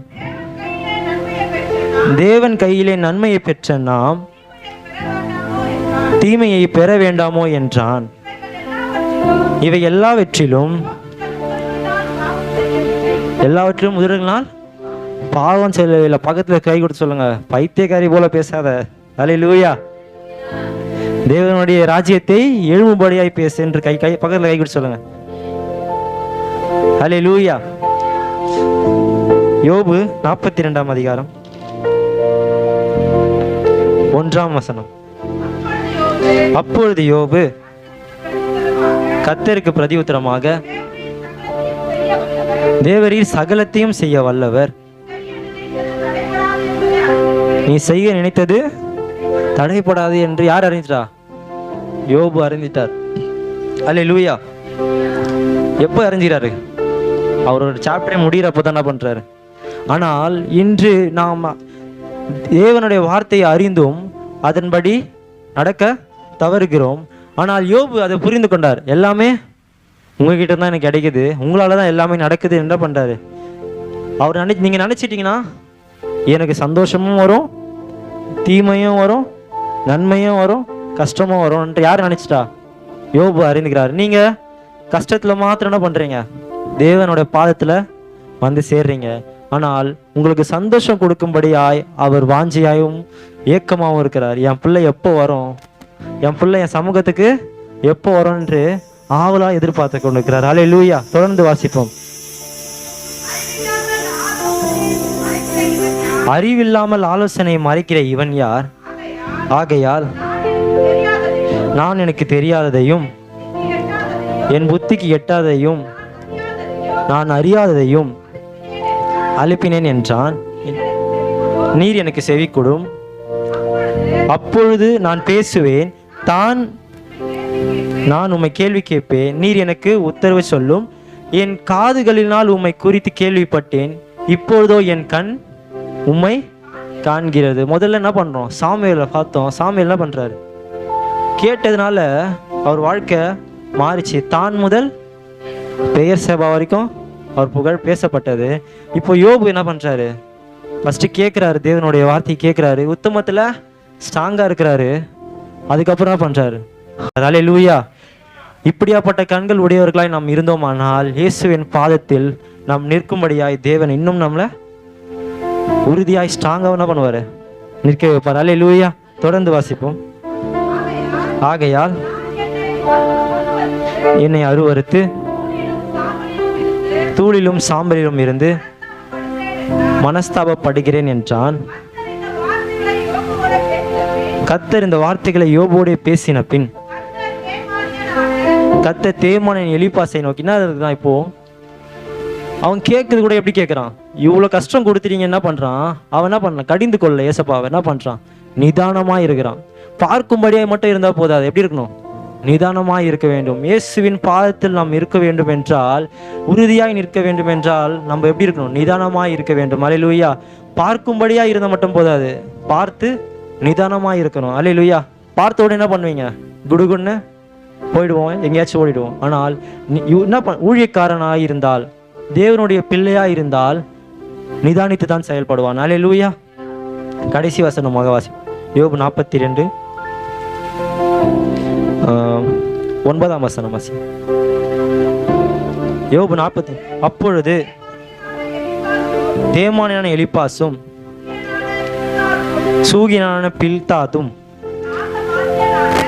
தேவன் கையிலே நன்மையை பெற்ற நாம் தீமையை பெற வேண்டாமோ என்றான். இவை எல்லாவற்றிலும் முதல்னால் பாவம் செய்யவில்லை. பக்கத்தில் கை கொடுத்து சொல்லுங்க, பைத்தியக்காரி போல பேசாத. அல்லேலூயா. தேவனுடைய ராஜ்யத்தை எழும்படியாய் பேசு என்று பக்கத்தில் கை கொடுத்து சொல்லுங்க. அல்லேலூயா. யோபு 42ஆம் அதிகாரம் 1ஆம் வசனம். அப்பொழுது யோபு கர்த்தருக்கு பிரதி உத்தரமாக, தேவரீர் சகலத்தையும் செய்ய வல்லவர், நீ செய்ய நினைத்தது தடைப்படாது என்று யார் அறிஞ்சிட்டா? யோபு அறிஞ்சிட்டார். அல்லேலூயா. எப்போ அறிஞ்சிறாரு? அவரோட சாப்டரை முடிகிறப்போ தான் என்ன பண்றாரு. ஆனால் இன்று நாம் தேவனுடைய வார்த்தையை அறிந்தும் அதன்படி நடக்க தவறுகிறோம். ஆனால் யோபு அதை புரிந்து கொண்டார். எல்லாமே உங்ககிட்ட தான் எனக்கு கிடைக்குது, உங்களால தான் எல்லாமே நடக்குது. என்ன பண்றாரு அவர்? நீங்க நினைச்சிட்டீங்கன்னா எனக்கு சந்தோஷமும் வரும், தீமையும் வரும், நன்மையும் வரும், கஷ்டமும் வரும்ன்ட்டு யார் நினைச்சிட்டா? யோபு அறிந்துக்கிறார். நீங்க கஷ்டத்துல மாத்திரம் என்ன பண்றீங்க? தேவனுடைய பாதத்துல வந்து சேர்றீங்க. ஆனால் உங்களுக்கு சந்தோஷம் கொடுக்கும்படியாய் அவர் வாஞ்சியாயும் ஏக்கமாகவும் இருக்கிறார். என் பிள்ளை எப்போ வரும், என் பிள்ளை என் சமூகத்துக்கு எப்போ வரும் என்று ஆவலா எதிர்பார்த்து கொண்டிருக்கிறார். அல்லேலூயா. தொடர்ந்து வாசிப்போம். அறிவில்லாமல் ஆலோசனை மறைக்கிற இவன் யார்? ஆகையால் நான் எனக்கு தெரியாததையும் என் புத்திக்கு எட்டாததையும் நான் அறியாததையும் அனுப்பினேன் என்றான். நீர் எனக்கு செவி கொடும், அப்பொழுது நான் பேசுவேன். நான் உம்மை கேள்வி கேட்பேன், நீர் எனக்கு உத்தரவு சொல்லும். என் காதுகளினால் உம்மை குறித்து கேள்விப்பட்டேன், இப்பொழுதோ என் கண் உம்மை காண்கிறது. முதல்ல என்ன பண்றோம்? சாமுவேலை பார்த்தோம். சாமுவேல் என்ன பண்றாரு? கேட்டதுனால அவர் வாழ்க்கை மாறிச்சு. தான் முதல் பெயர் சேபா வரைக்கும் அவர் புகழ் பேசப்பட்டது. இப்போ யோபு என்ன பண்றாரு? ஃபர்ஸ்ட் கேட்கிறாரு, தேவனுடைய வார்த்தையை கேட்கிறாரு, உத்தமத்துல ஸ்ட்ராங்கா இருக்கிறாரு. அதுக்கப்புறம் என்ன பண்றாரு? அல்லேலூயா. இப்படியாப்பட்ட கண்கள் உடையவர்களாய் நாம் இருந்தோமானால் இயேசுவின் பாதத்தில் நாம் நிற்கும்படியாய் தேவன் இன்னும் நம்மளை உறுதியாய் ஸ்ட்ராங்கா என்ன பண்ணுவாரு? நிற்க வைப்பார். அல்லேலூயா. தொடர்ந்து வாசிப்போம். ஆகையால் என்னை அருவருத்து தூளிலும் சாம்பலிலும் இருந்து மனஸ்தாபப்படுகிறேன் என்றான். கர்த்தர் இந்த வார்த்தைகளை யோபோடே பேசின பின் கர்த்தர் தேமானின் எலிப்பாசை நோக்கினா அதுதான். இப்போ அவன் கேட்கறது கூட எப்படி கேட்கறான்? இவ்வளோ கஷ்டம் கொடுத்துட்டீங்க, என்ன பண்றான் அவன்? என்ன பண்ணான்? கடிந்து கொள்ள ஏசப்பாவை என்ன பண்றான்? நிதானமா இருக்கிறான். பார்க்கும்படியாக மட்டும் இருந்தா போதாது. எப்படி இருக்கணும்? நிதானமாய் இருக்க வேண்டும். இயேசுவின் பாதத்தில் நாம் இருக்க வேண்டும் என்றால், உறுதியாய் நிற்க வேண்டும் என்றால் நம்ம எப்படி இருக்கணும்? நிதானமாய் இருக்க வேண்டும். அல்லேலூயா. பார்க்கும்படியா இருந்தா மட்டும் போதாது, பார்த்து நிதானமாய் இருக்கணும். அல்லேலூயா. பார்த்த உடனே என்ன பண்ணுவீங்க? குடுகுன்னு போயிடுவோம், எங்கேயாச்சும் ஓடிடுவோம். ஆனால் என்ன ஊழியக்காரனாய் இருந்தால், தேவனுடைய பிள்ளையா இருந்தால் நிதானித்து தான் செயல்படுவான். அல்லேலூயா. கடைசி வசனமாக வாசி. யோபு 42 9ஆம் வசனம் வாசி. யோபு 40. அப்பொழுது தேமானியான எலிப்பாசும் சூகினான பில்தாதும்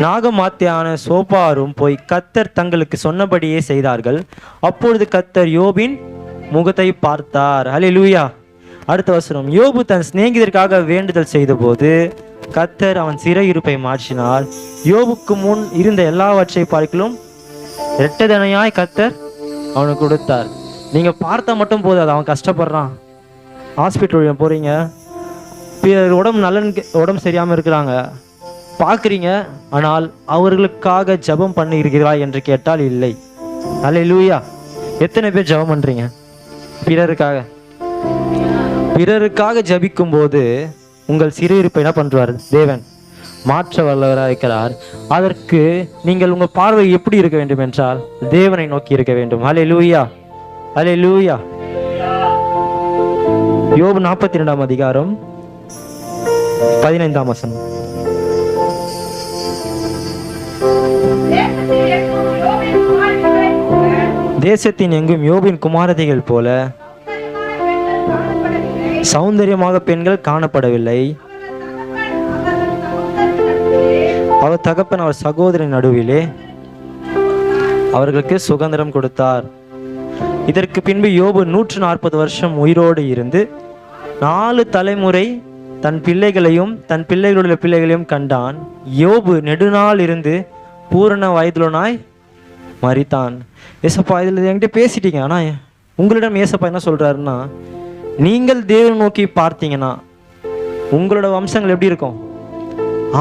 நாகமாத்தியான சோபாரும் போய் கர்த்தர் தங்களுக்கு சொன்னபடியே செய்தார்கள். அப்பொழுது கர்த்தர் யோபின் முகத்தை பார்த்தார். அல்லேலூயா. அடுத்த வசனம். யோபு தன் சிநேகிதருக்காக வேண்டுதல் செய்த போது கர்த்தர் அவன் சிறையிருப்பை மாற்றினார். யோபுக்கு முன் இருந்த எல்லாவற்றை பார்க்கலும் இரட்டதனையாய் கர்த்தர் அவனுக்கு கொடுத்தார். நீங்க பார்த்தா மட்டும் போதாது, அவன் கஷ்டப்படுறான். ஹாஸ்பிட்டல் போறீங்க, உடம்பு சரியாம இருக்கிறாங்க, பார்க்குறீங்க. ஆனால் அவர்களுக்காக ஜெபம் பண்ணி இருக்கிறாய் என்று கேட்டால் இல்லை. அல்லேலூயா. எத்தனை பேர் ஜெபம் பண்றீங்க பிறருக்காக ஜபிக்கும் போது உங்கள் சிறையிருப்பை என்ன பண்றார்? தேவன் மாற்ற வல்லவராக இருக்கிறார். அதற்கு நீங்கள் உங்கள் பார்வை எப்படி இருக்க வேண்டும் என்றால் தேவனை நோக்கி இருக்க வேண்டும். அல்லேலூயா. அல்லேலூயா. யோபு 42ஆம் அதிகாரம் 15ஆம் வசனம். தேசத்தின் எங்கும் யோபின் குமாரதிகள் போல சௌந்தரியமாக பெண்கள் காணப்படவில்லை. அவர் தகப்பன் அவர் சகோதரின் நடுவிலே அவர்களுக்கு சுதந்திரம் கொடுத்தார். இதற்கு பின்பு யோபு 140 வருஷம் உயிரோடு இருந்து 4 தலைமுறை தன் பிள்ளைகளையும் தன் பிள்ளைகளுடைய பிள்ளைகளையும் கண்டான். யோபு நெடுநாள் இருந்து பூரண வயதுலனாய் மரித்தான். ஏசப்பா இதில் என்கிட்ட பேசிட்டீங்க, ஆனால் உங்களிடம் ஏசப்பா என்ன சொல்கிறாருன்னா, நீங்கள் தேவனை நோக்கி பார்த்தீங்கன்னா உங்களோட வம்சங்கள் எப்படி இருக்கும்?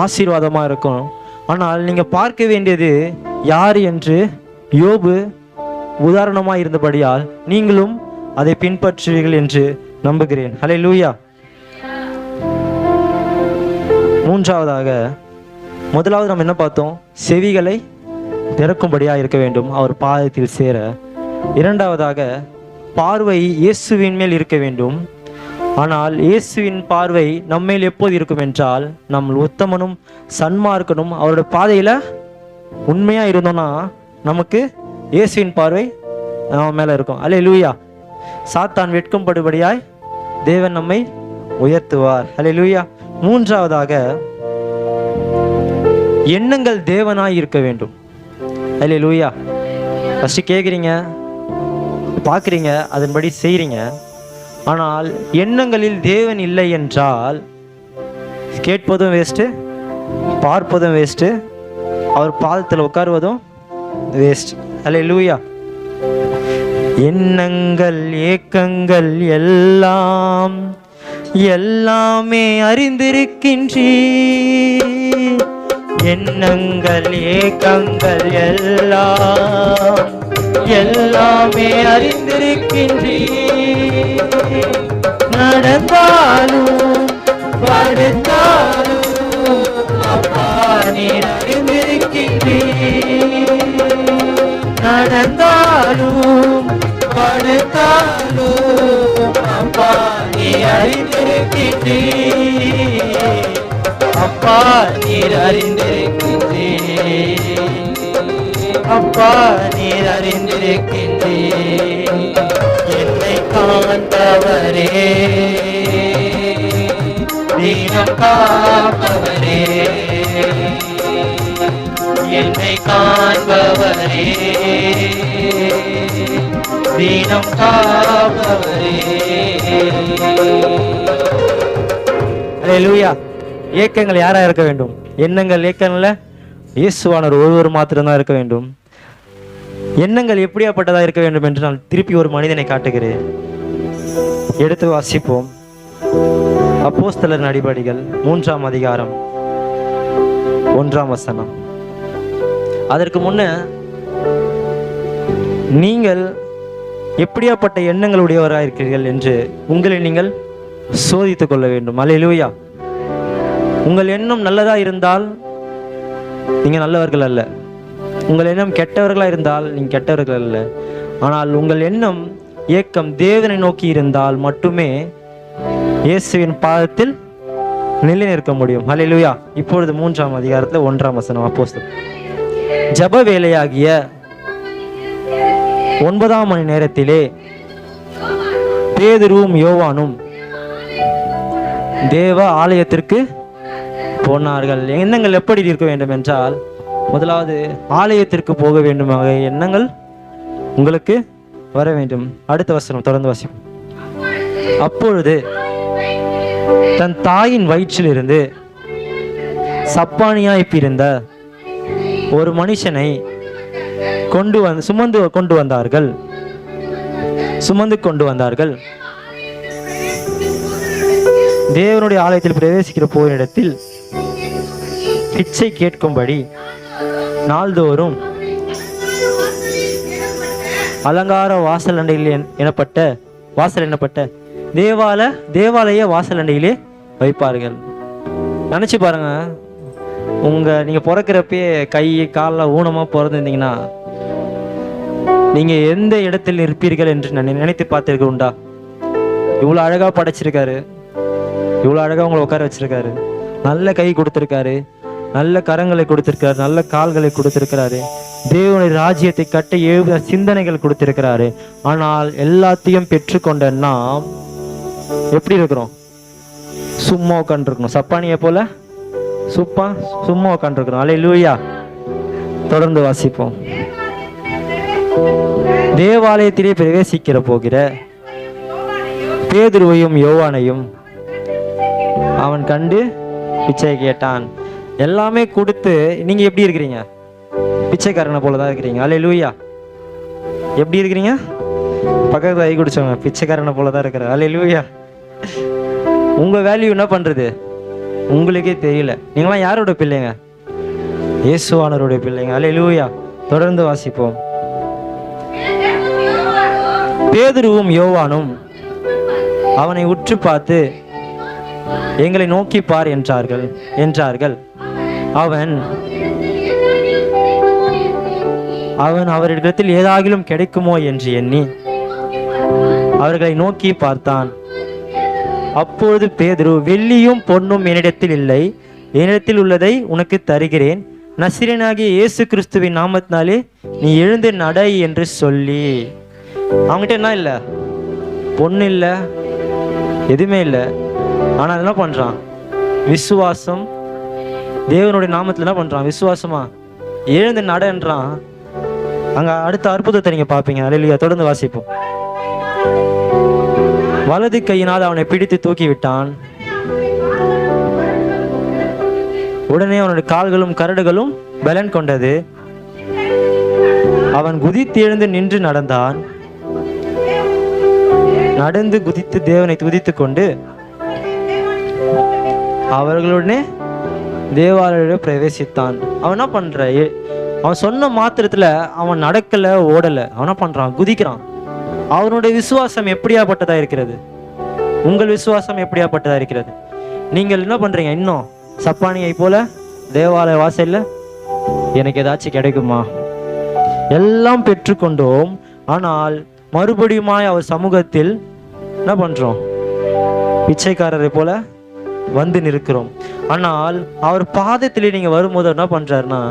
ஆசீர்வாதமாக இருக்கும். ஆனால் நீங்கள் பார்க்க வேண்டியது யார் என்று யோபு உதாரணமாக இருந்தபடியால் நீங்களும் அதை பின்பற்றுவீர்கள் என்று நம்புகிறேன். ஹல்லேலூயா. மூன்றாவதாக, முதலாவது நம்ம என்ன பார்த்தோம்? செவிகளை திறக்கும்படியாக இருக்க வேண்டும் அவர் பாதத்தில் சேர. இரண்டாவதாக, பார்வை இயேசுவின் மேல் இருக்க வேண்டும். ஆனால் இயேசுவின் பார்வை நம்மேல் எப்போது இருக்கும் என்றால், நம்ம உத்தமனும் சன்மார்க்கனும் அவரோட பாதையில் உண்மையாக இருந்தோம்னா நமக்கு இயேசுவின் பார்வை நம்ம மேலே இருக்கும். அல்லேலூயா. சாத்தான் வெட்கப்படும்படியாய் தேவன் நம்மை உயர்த்துவார். அல்லேலூயா. மூன்றாவதாக, எண்ணங்கள் தேவனாய் இருக்க வேண்டும். அல்லேலூயா. ஃபஸ்ட்டு கேட்குறீங்க, பார்க்குறீங்க, அதன்படி செய்கிறீங்க. ஆனால் எண்ணங்களில் தேவன் இல்லை என்றால் கேட்பதும் வேஸ்ட்டு, பார்ப்பதும் வேஸ்ட்டு, அவர் பாதத்தில் உட்காருவதும் வேஸ்ட். அல்லேலூயா. எண்ணங்கள் ஏக்கங்கள் எல்லாம் எல்லாமே அறிந்திருக்கின்றீர். எண்ணங்கள் ஏக்கங்கள் எல்லாம் எல்லாமே அறிந்திருக்கின்றீர். நடந்தாலும் படுத்தாலும் அப்பா நீர் அறிந்திருக்கின்றீர். நடந்தாலும் படுத்தாலும் அப்பா நீர் அறிந்திருக்கின்றீர். அப்பா நீர் அறிந்திருக்கின்றீர். அப்பா நீர் அறிந்திருக்கின்றீர். என்னை காண்பவரே, தீனம் காப்பவரே, என்னை காண்பவரே, தீனம் காப்பவரே. அல்லேலூயா. ஏக்கங்கள் யாரா இருக்க வேண்டும்? எண்ணங்கள் ஏக்கங்கள்ல இயேசுவானவர் ஒருவர் மாத்திரம்தான் இருக்க வேண்டும். எண்ணங்கள் எப்படியாப்பட்டதா இருக்க வேண்டும் என்று நான் திருப்பி ஒரு மனிதனை காட்டுகிறேன். எடுத்து வாசிப்போம். அப்போஸ்தலர் நடபடிகள் 3ஆம் அதிகாரம் 1ஆம் வசனம். அதற்கு முன்ன நீங்கள் எப்படியாப்பட்ட எண்ணங்களுடையவராக இருக்கிறீர்கள் என்று உங்களை நீங்கள் சோதித்துக் கொள்ள வேண்டும். அல்லேலூயா. உங்கள் எண்ணம் நல்லதா இருந்தால் நீங்க நல்லவர்கள் அல்ல. உங்கள் எண்ணம் கெட்டவர்களா இருந்தால் நீங்க கெட்டவர்கள் அல்ல. ஆனால் உங்கள் எண்ணம் ஏக்கம் தேவனை நோக்கி இருந்தால் மட்டுமே இயேசுவின் பாதத்தில் நிலை நிற்க முடியும். அல்லேலூயா. இப்பொழுது 3ஆம் அதிகாரத்தில் 1ஆம் வசனம். அப்போஸ்தலர் ஜப வேலையாகிய 9ஆம் மணி நேரத்திலே பேதுருவும் யோவானும் தேவ ஆலயத்திற்கு போனார்கள். எண்ணங்கள் எப்படி இருக்க வேண்டும் என்றால், முதலாவது ஆலயத்திற்கு போக வேண்டுமாக எண்ணங்கள் உங்களுக்கு வர வேண்டும். அடுத்த வசனம் தொடர்ந்து வாசிப்போம். அப்பொழுது தன் தாயின் வயிற்றிலிருந்து சப்பானியாய் பிறந்த ஒரு மனுஷனை சுமந்து கொண்டு வந்தார்கள். தேவனுடைய ஆலயத்தில் பிரவேசிக்கிற போகிற இடத்தில் பிச்சை கேட்கும்படி நாள்தோறும் அலங்கார வாசல் அண்டையில் எனப்பட்ட தேவாலய வாசல் அண்டையிலே வைப்பார்கள். நினைச்சு பாருங்க, நீங்க பிறக்கிறப்பே கை காலில் ஊனமா பிறந்திருந்தீங்கன்னா நீங்க எந்த இடத்தில் இருப்பீர்கள் என்று நினைத்து பார்த்திருக்க உண்டா? இவ்வளவு அழகா படைச்சிருக்காரு, இவ்வளவு அழகா உங்களை உட்கார வச்சிருக்காரு, நல்ல கை கொடுத்திருக்காரு, நல்ல கரங்களை கொடுத்திருக்காரு, நல்ல கால்களை கொடுத்திருக்கிறாரு, தேவனுடைய ராஜ்யத்தை கட்ட 7 சிந்தனைகள் கொடுத்திருக்கிறாரு. ஆனால் எல்லாத்தையும் பெற்றுக்கொண்ட நாம் எப்படி இருக்கிறோம்? சும்மா உட்காந்துருக்கணும். சப்பானியை போல சும்மா உட்காந்துருக்கிறோம். அல்லேலூயா. தொடர்ந்து வாசிப்போம். தேவாலயத்திலே பிரவேசிக்கிற போகிற பேதுருவையும் யோவானையும் அவன் கண்டு பிச்சை கேட்டான். எல்லாமே கொடுத்து நீங்க எப்படி இருக்கிறீங்க? பிச்சைக்காரனை போல தான் இருக்கிறீங்க. அல்லேலூயா. எப்படி இருக்கிறீங்க? பக்கத்தில் கை குடிச்சவங்க பிச்சைக்காரனை போல தான் இருக்கிற. அல்லேலூயா. உங்கள் வேல்யூ என்ன பண்ணுறது உங்களுக்கே தெரியல. நீங்களாம் யாரோட பிள்ளைங்க? இயேசுவானவருடைய பிள்ளைங்க. அல்லேலூயா. தொடர்ந்து வாசிப்போம். பேதுருவும் யோவானும் அவனை உற்று பார்த்து, எங்களை நோக்கி பார் என்றார்கள். அவன் அவரிடத்தில் ஏதாகிலும் கிடைக்குமோ என்று எண்ணி அவர்களை நோக்கி பார்த்தான். அப்பொழுது பேதுரு, வெள்ளியும் பொன்னும் என்னிடத்தில் இல்லை, என்னிடத்தில் உள்ளதை உனக்கு தருகிறேன். நசரேயனாகிய இயேசு கிறிஸ்துவின் நாமத்தினாலே நீ எழுந்து நடை என்று சொல்லி. அவங்ககிட்ட என்ன இல்லை? பொண்ணு இல்லை, எதுவுமே இல்லை. ஆனால் என்ன பண்ணுறான்? விசுவாசம். தேவனுடைய நாமத்தில் என்ன பண்ணுறான்? விசுவாசமா எழுந்து நடன்றான். அங்கே அடுத்த அற்புதத்தை நீங்கள் பார்ப்பீங்க. அல்லேலூயா. தொடர்ந்து வாசிப்போம். வலது கையினால் அவனை பிடித்து தூக்கி விட்டான். உடனே அவனுடைய கால்களும் கரடுகளும் பலன் கொண்டது. அவன் குதித்து எழுந்து நின்று நடந்தான். நடந்து குதித்து தேவனை துதித்து கொண்டு அவர்களுடனே தேவாலய பிரவேசித்தான். அவன் என்ன பண்ற? அவன் சொன்ன மாத்திரத்துல அவன் நடக்கல, ஓடல. அவன் என்ன பண்றான்? குதிக்கிறான். அவனுடைய விசுவாசம் எப்படியாப்பட்டதா இருக்கிறது? உங்கள் விசுவாசம் எப்படியாப்பட்டதா இருக்கிறது? நீங்கள் என்ன பண்றீங்க? இன்னும் சப்பானியை போல தேவாலய வாசல்ல எனக்கு ஏதாச்சும் கிடைக்குமா? எல்லாம் பெற்றுக்கொண்டோம், ஆனால் மறுபடியுமாய் அவர் சமூகத்தில் என்ன பண்றோம்? பிச்சைக்காரரை போல வந்து நிற்கிறோம். ஆனால் அவர் பாதத்திலே நீங்க வரும்போது என்ன பண்றாருன்னா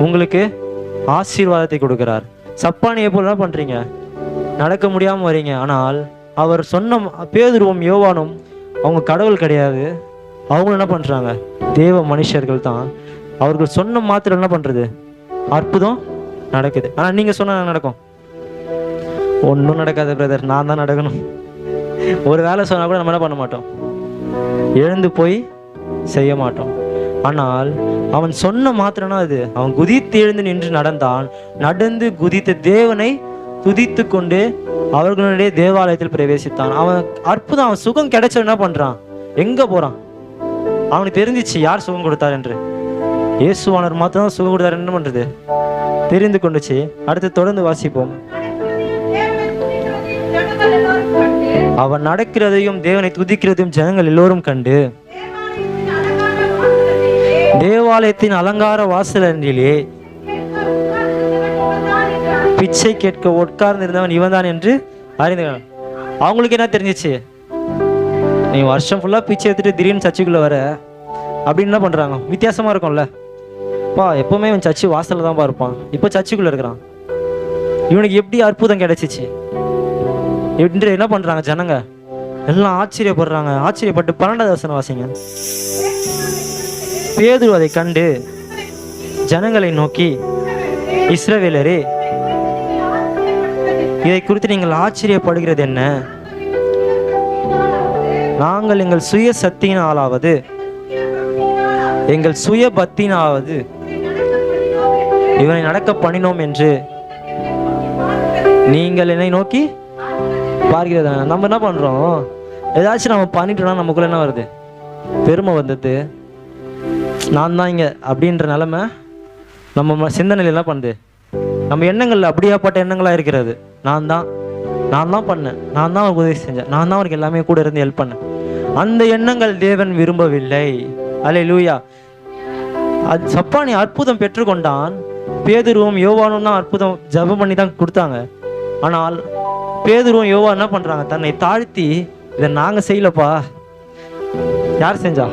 உங்களுக்கு ஆசீர்வாதத்தை கொடுக்கிறார். சப்பானியை போல என்ன பண்றீங்க? நடக்க முடியாம வரீங்க. ஆனால் அவர் சொன்ன பேதுருவும் யோவானும் அவங்க கடவுள் கிடையாது. அவங்க என்ன பண்றாங்க? தேவ மனுஷர்கள் தான். அவர்கள் சொன்ன மாத்திரம் என்ன பண்றது? அற்புதம் நடக்குது. ஆனா நீங்க சொன்னா நடக்கும்? ஒன்றும் நடக்காது பிரதர், நான் தான் நடக்கணும். ஒரு வேலை சொன்னா கூட நம்ம என்ன பண்ண மாட்டோம்? எழுந்து போய் செய்ய மாட்டோம். ஆனால் அவன் சொன்ன மாத்திரம்னா அது. அவன் குதித்து எழுந்து நின்று நடந்தான். நடந்து குதித்த தேவனை துதித்து கொண்டு அவர்களுடைய தேவாலயத்தில் பிரவேசித்தான். அவன் அற்புதம். அவன் சுகம் கிடைச்ச என்ன பண்றான்? எங்க போறான்? அவனுக்கு தெரிஞ்சிச்சு யார் சுகம் கொடுத்தார் என்று. இயேசுவானவர் மாத்திரம் சுகம் கொடுத்தார். என்ன பண்றது? தெரிந்து கொண்டுச்சு. அடுத்து தொடர்ந்து வாசிப்போம். அவன் நடக்கிறதையும் தேவனை துதிக்கிறதையும் ஜனங்கள் எல்லோரும் கண்டு தேவாலயத்தின் அலங்கார வாசலிலே பிச்சை கேட்க உட்கார்ந்து இருந்தவன் இவன் தான் என்று அறிந்தார்கள். அவங்களுக்கு என்ன தெரிஞ்சிச்சு? நீ வருஷம் ஃபுல்லா பிச்சை எடுத்துட்டு திடீர்னு சர்ச்சுக்குள்ள வர அப்படின்னு என்ன பண்றாங்க? வித்தியாசமா இருக்கும்ல. பா எப்பவுமே இவன் சர்ச்சு வாசல்ல தான் இருப்பான், இப்போ சர்ச்சுக்குள்ள இருக்கிறான். இவனுக்கு எப்படி அற்புதம் கிடைச்சிச்சு என்று என்ன பண்றாங்க ஜனங்க? எல்லாம் ஆச்சரியப்படுறாங்க. ஆச்சரியப்பட்டு 12வது வசனம் வாசிங்க. பேதுரு அதை கண்டு ஜனங்களை நோக்கி, இஸ்ரவேலரே, இதை குறித்து நீங்கள் ஆச்சரியப்படுகிறது என்ன? நாங்கள் எங்கள் சுய சக்தியினாலாவது எங்கள் சுய பக்தியினாவது இவனை நடக்க பண்ணினோம் என்று நீங்கள் என்னை நோக்கி பார்க்கிறதா? நம்ம என்ன பண்றோம்? ஏதாச்சும் நம்ம பண்ணிட்டோம்னா நமக்குள்ள என்ன வருது? பெருமை வந்தது. நான் தான் இங்க அப்படின்ற நிலைமை நம்ம சிந்தனையில் என்ன பண்ணுது? நம்ம எண்ணங்கள்ல அப்படியாப்பட்ட எண்ணங்களா இருக்கிறது. நான் தான் பண்ணேன், நான் தான் அவருக்கு உதவி செஞ்சேன், நான் தான் அவருக்கு எல்லாமே கூட இருந்து ஹெல்ப் பண்ணேன். அந்த எண்ணங்கள் தேவன் விரும்பவில்லை. அல்லேலூயா. அது சப்பானி அற்புதம் பெற்றுக்கொண்டான். பேதுருவும் யோவானும் தான் அற்புதம் ஜெபம் பண்ணி தான் கொடுத்தாங்க. ஆனால் பேதுருவும் யோவான் என்ன பண்றாங்க? தன்னை தாழ்த்தி, இதை நாங்க செய்யலப்பா, யார் செஞ்சா?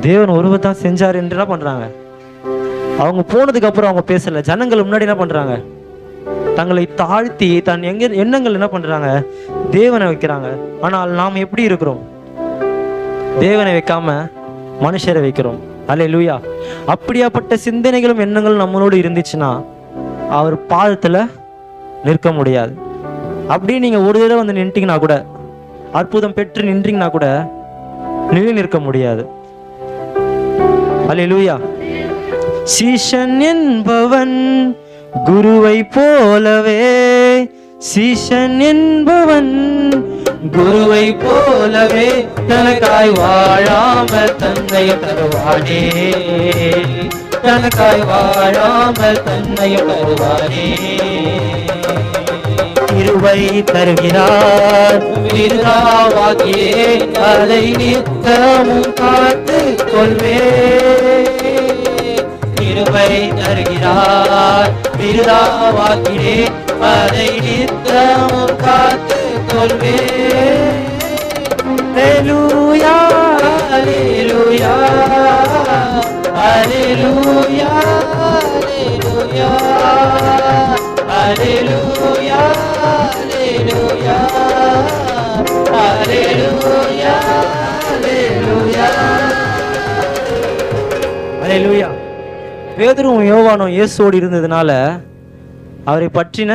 தேவன் ஒருவர் தான் செஞ்சார் என்று என்ன பண்றாங்க? அவங்க போனதுக்கு அப்புறம் அவங்க பேசல. ஜனங்கள் முன்னாடி என்ன பண்றாங்க? தங்களை தாழ்த்தி தன் எண்ணங்கள் என்ன பண்றாங்க? தேவனை வைக்கிறாங்க. ஆனால் நாம் எப்படி இருக்கிறோம்? தேவனை வைக்காம மனுஷரை வைக்கிறோம். அல்லேலூயா. அப்படியாப்பட்ட சிந்தனைகளும் எண்ணங்களும் நம்மளோடு இருந்துச்சுன்னா அவர் பாதத்துல நிற்க முடியாது. அப்படியே நீங்க ஒரு தடவை வந்து நின்றுட்டீங்கன்னா கூட, அற்புதம் பெற்று நின்றீங்கன்னா கூட நிலை நிற்க முடியாது. அல்லேலூயா. சீஷன் என்பவன் குருவை போலவே, சீஷன் என்பவன் குருவை போலவே தனக்காய் வாழாமல் தன்னையும் தருவானே, தனக்காய் வாழாமல் தன்னையும் தருவானே. கிருபை தருகிறார் விருதாவாகியே அதை நித்தமும் காத்து கொள்வே. கிருபை தருகிறார் விருதாவாகியே அதை நித்தமும் காத்து கொள்வே. அல்லேலூயா அல்லேலூயா அல்லேலூயா அல்லேலூயா அல்லேலூயா அல்லேலூயா அல்லேலூயா அல்லேலூயா. அல்லேலூயா. பேதுருவும் யோவானும் இயேசுவோடு இருந்ததுனால அவரை பற்றின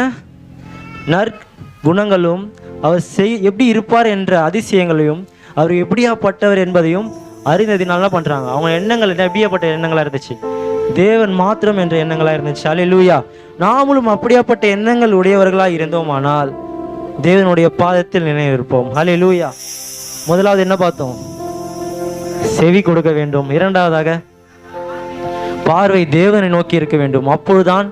நற்குணங்களும் அவர் எப்படி இருப்பார் என்ற அதிசயங்களையும் அவர் எப்படியாப்பட்டவர் என்பதையும் அறிந்ததினால பண்றாங்க. அவங்க எண்ணங்கள் எப்படியாப்பட்ட எண்ணங்களா இருந்துச்சு? தேவன் மாத்திரம் என்ற எண்ணங்களா இருந்துச்சு. அல்லேலூயா. நாமளும் அப்படியாப்பட்ட எண்ணங்கள் உடையவர்களா இருந்தோமானால் தேவனுடைய பாதத்தில் நினைவிருப்போம். அல்லேலூயா. முதலாவது என்ன பார்த்தோம்? செவி கொடுக்க வேண்டும். இரண்டாவதாக பார்வை தேவனை நோக்கி இருக்க வேண்டும், அப்பொழுதுதான்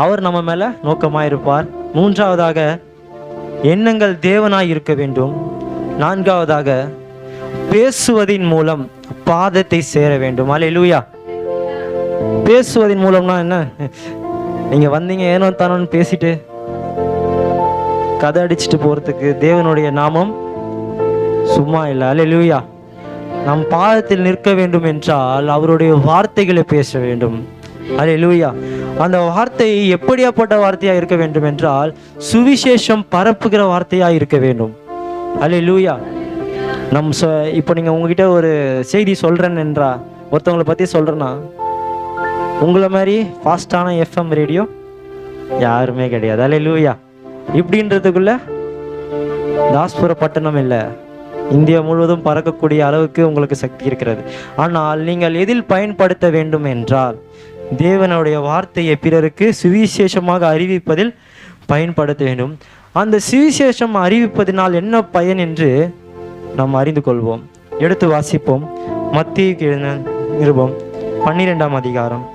அவர் நம்ம மேல நோக்கமாயிருப்பார். மூன்றாவதாக எண்ணங்கள் தேவனாய் இருக்க வேண்டும். நான்காவதாக பேசுவதின் மூலம் பாதத்தை சேர வேண்டும். அல்லேலூயா. பேசுவதின் மூலம்னா என்ன? நீங்க வந்தீங்க ஏனோ தானோன்னு பேசிட்டு கதை அடிச்சுட்டு போறதுக்கு தேவனுடைய நாமம் சும்மா இல்லை. அல்லேலூயா. நம் பாதத்தில் நிற்க வேண்டும் என்றால் அவருடைய வார்த்தைகளை பேச வேண்டும். அல்லேலூயா. அந்த வார்த்தை எப்படியாப்பட்ட வார்த்தையா இருக்க வேண்டும் என்றால் சுவிசேஷம் பரப்புகிற வார்த்தையா இருக்க வேண்டும். அல்லேலூயா. இப்போ நீங்க உங்ககிட்ட ஒரு செய்தி சொல்றேன்னு என்றா, ஒருத்தவங்களை பத்தி சொல்றேன்னா, உங்களை மாதிரி ஃபாஸ்டான எஃப்எம் ரேடியோ யாருமே கிடையாது. அல்லேலூயா. இப்படின்றதுக்குள்ள தாஸ்புர பட்டணம் இல்லை, இந்தியா முழுவதும் பறக்கக்கூடிய அளவுக்கு உங்களுக்கு சக்தி இருக்கிறது. ஆனால் நீங்கள் எதில் பயன்படுத்த வேண்டும் என்றால் தேவனுடைய வார்த்தையை பிறருக்கு சுவிசேஷமாக அறிவிப்பதில் பயன்படுத்த வேண்டும். அந்த சுவிசேஷம் அறிவிப்பதினால் என்ன பயன் என்று நாம் அறிந்து கொள்வோம். எடுத்து வாசிப்போம். மத்தேயுவுக்கு எழுதின நிருபம் 12ஆம் அதிகாரம்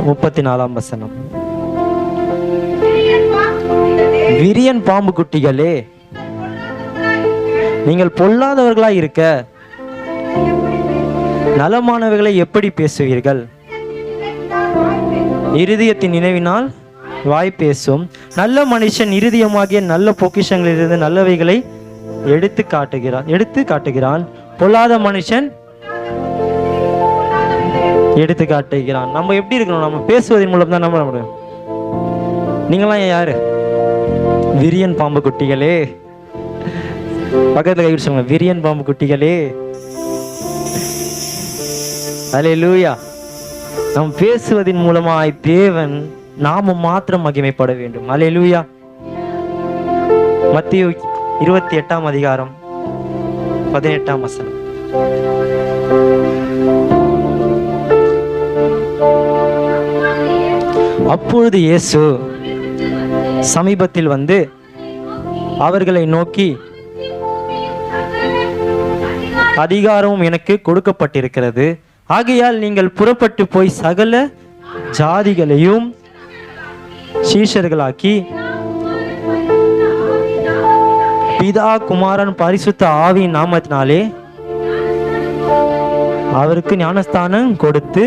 34ஆம் வசனம். விரியன் பாம்பு குட்டிகளே, நீங்கள் பொல்லாதவர்களாய் இருக்க நலமானவைகளை எப்படி பேசுவீர்கள்? இருதயத்தின் நினைவினால் வாய் பேசும். நல்ல மனுஷன் இருதயமாகிய நல்ல பொக்கிஷங்களிலிருந்து நல்லவைகளை எடுத்து காட்டுகிறான். பொல்லாத மனுஷன் எடுத்து காட்டுகிறான். நம்ம எப்படி இருக்கணும்? நம்ம பேசுவதன் மூலம் தான் நம்ப முடியும். நீங்களாம் யாரு? விரியன் பாம்பு குட்டிகளே. பக்கத்துல கை சொல்லுங்க, விரியன் பாம்பு குட்டிகளே. அல்லேலூயா. நாம் பேசுவதன் மூலமாய் தேவன் நாம மாத்திரம் மகிமைப்பட வேண்டும். அல்லேலூயா. மத்தேயு 28ஆம் அதிகாரம் 18ஆம் வசனம். அப்பொழுது இயேசு சமீபத்தில் வந்து அவர்களை நோக்கி, அதிகாரமும் எனக்கு கொடுக்கப்பட்டிருக்கிறது, ஆகையால் நீங்கள் புறப்பட்டு போய் சகல ஜாதிகளையும் சீஷர்களாக்கி பிதா குமாரன் பரிசுத்த ஆவியின் நாமத்தினாலே அவருக்கு ஞானஸ்தானம் கொடுத்து,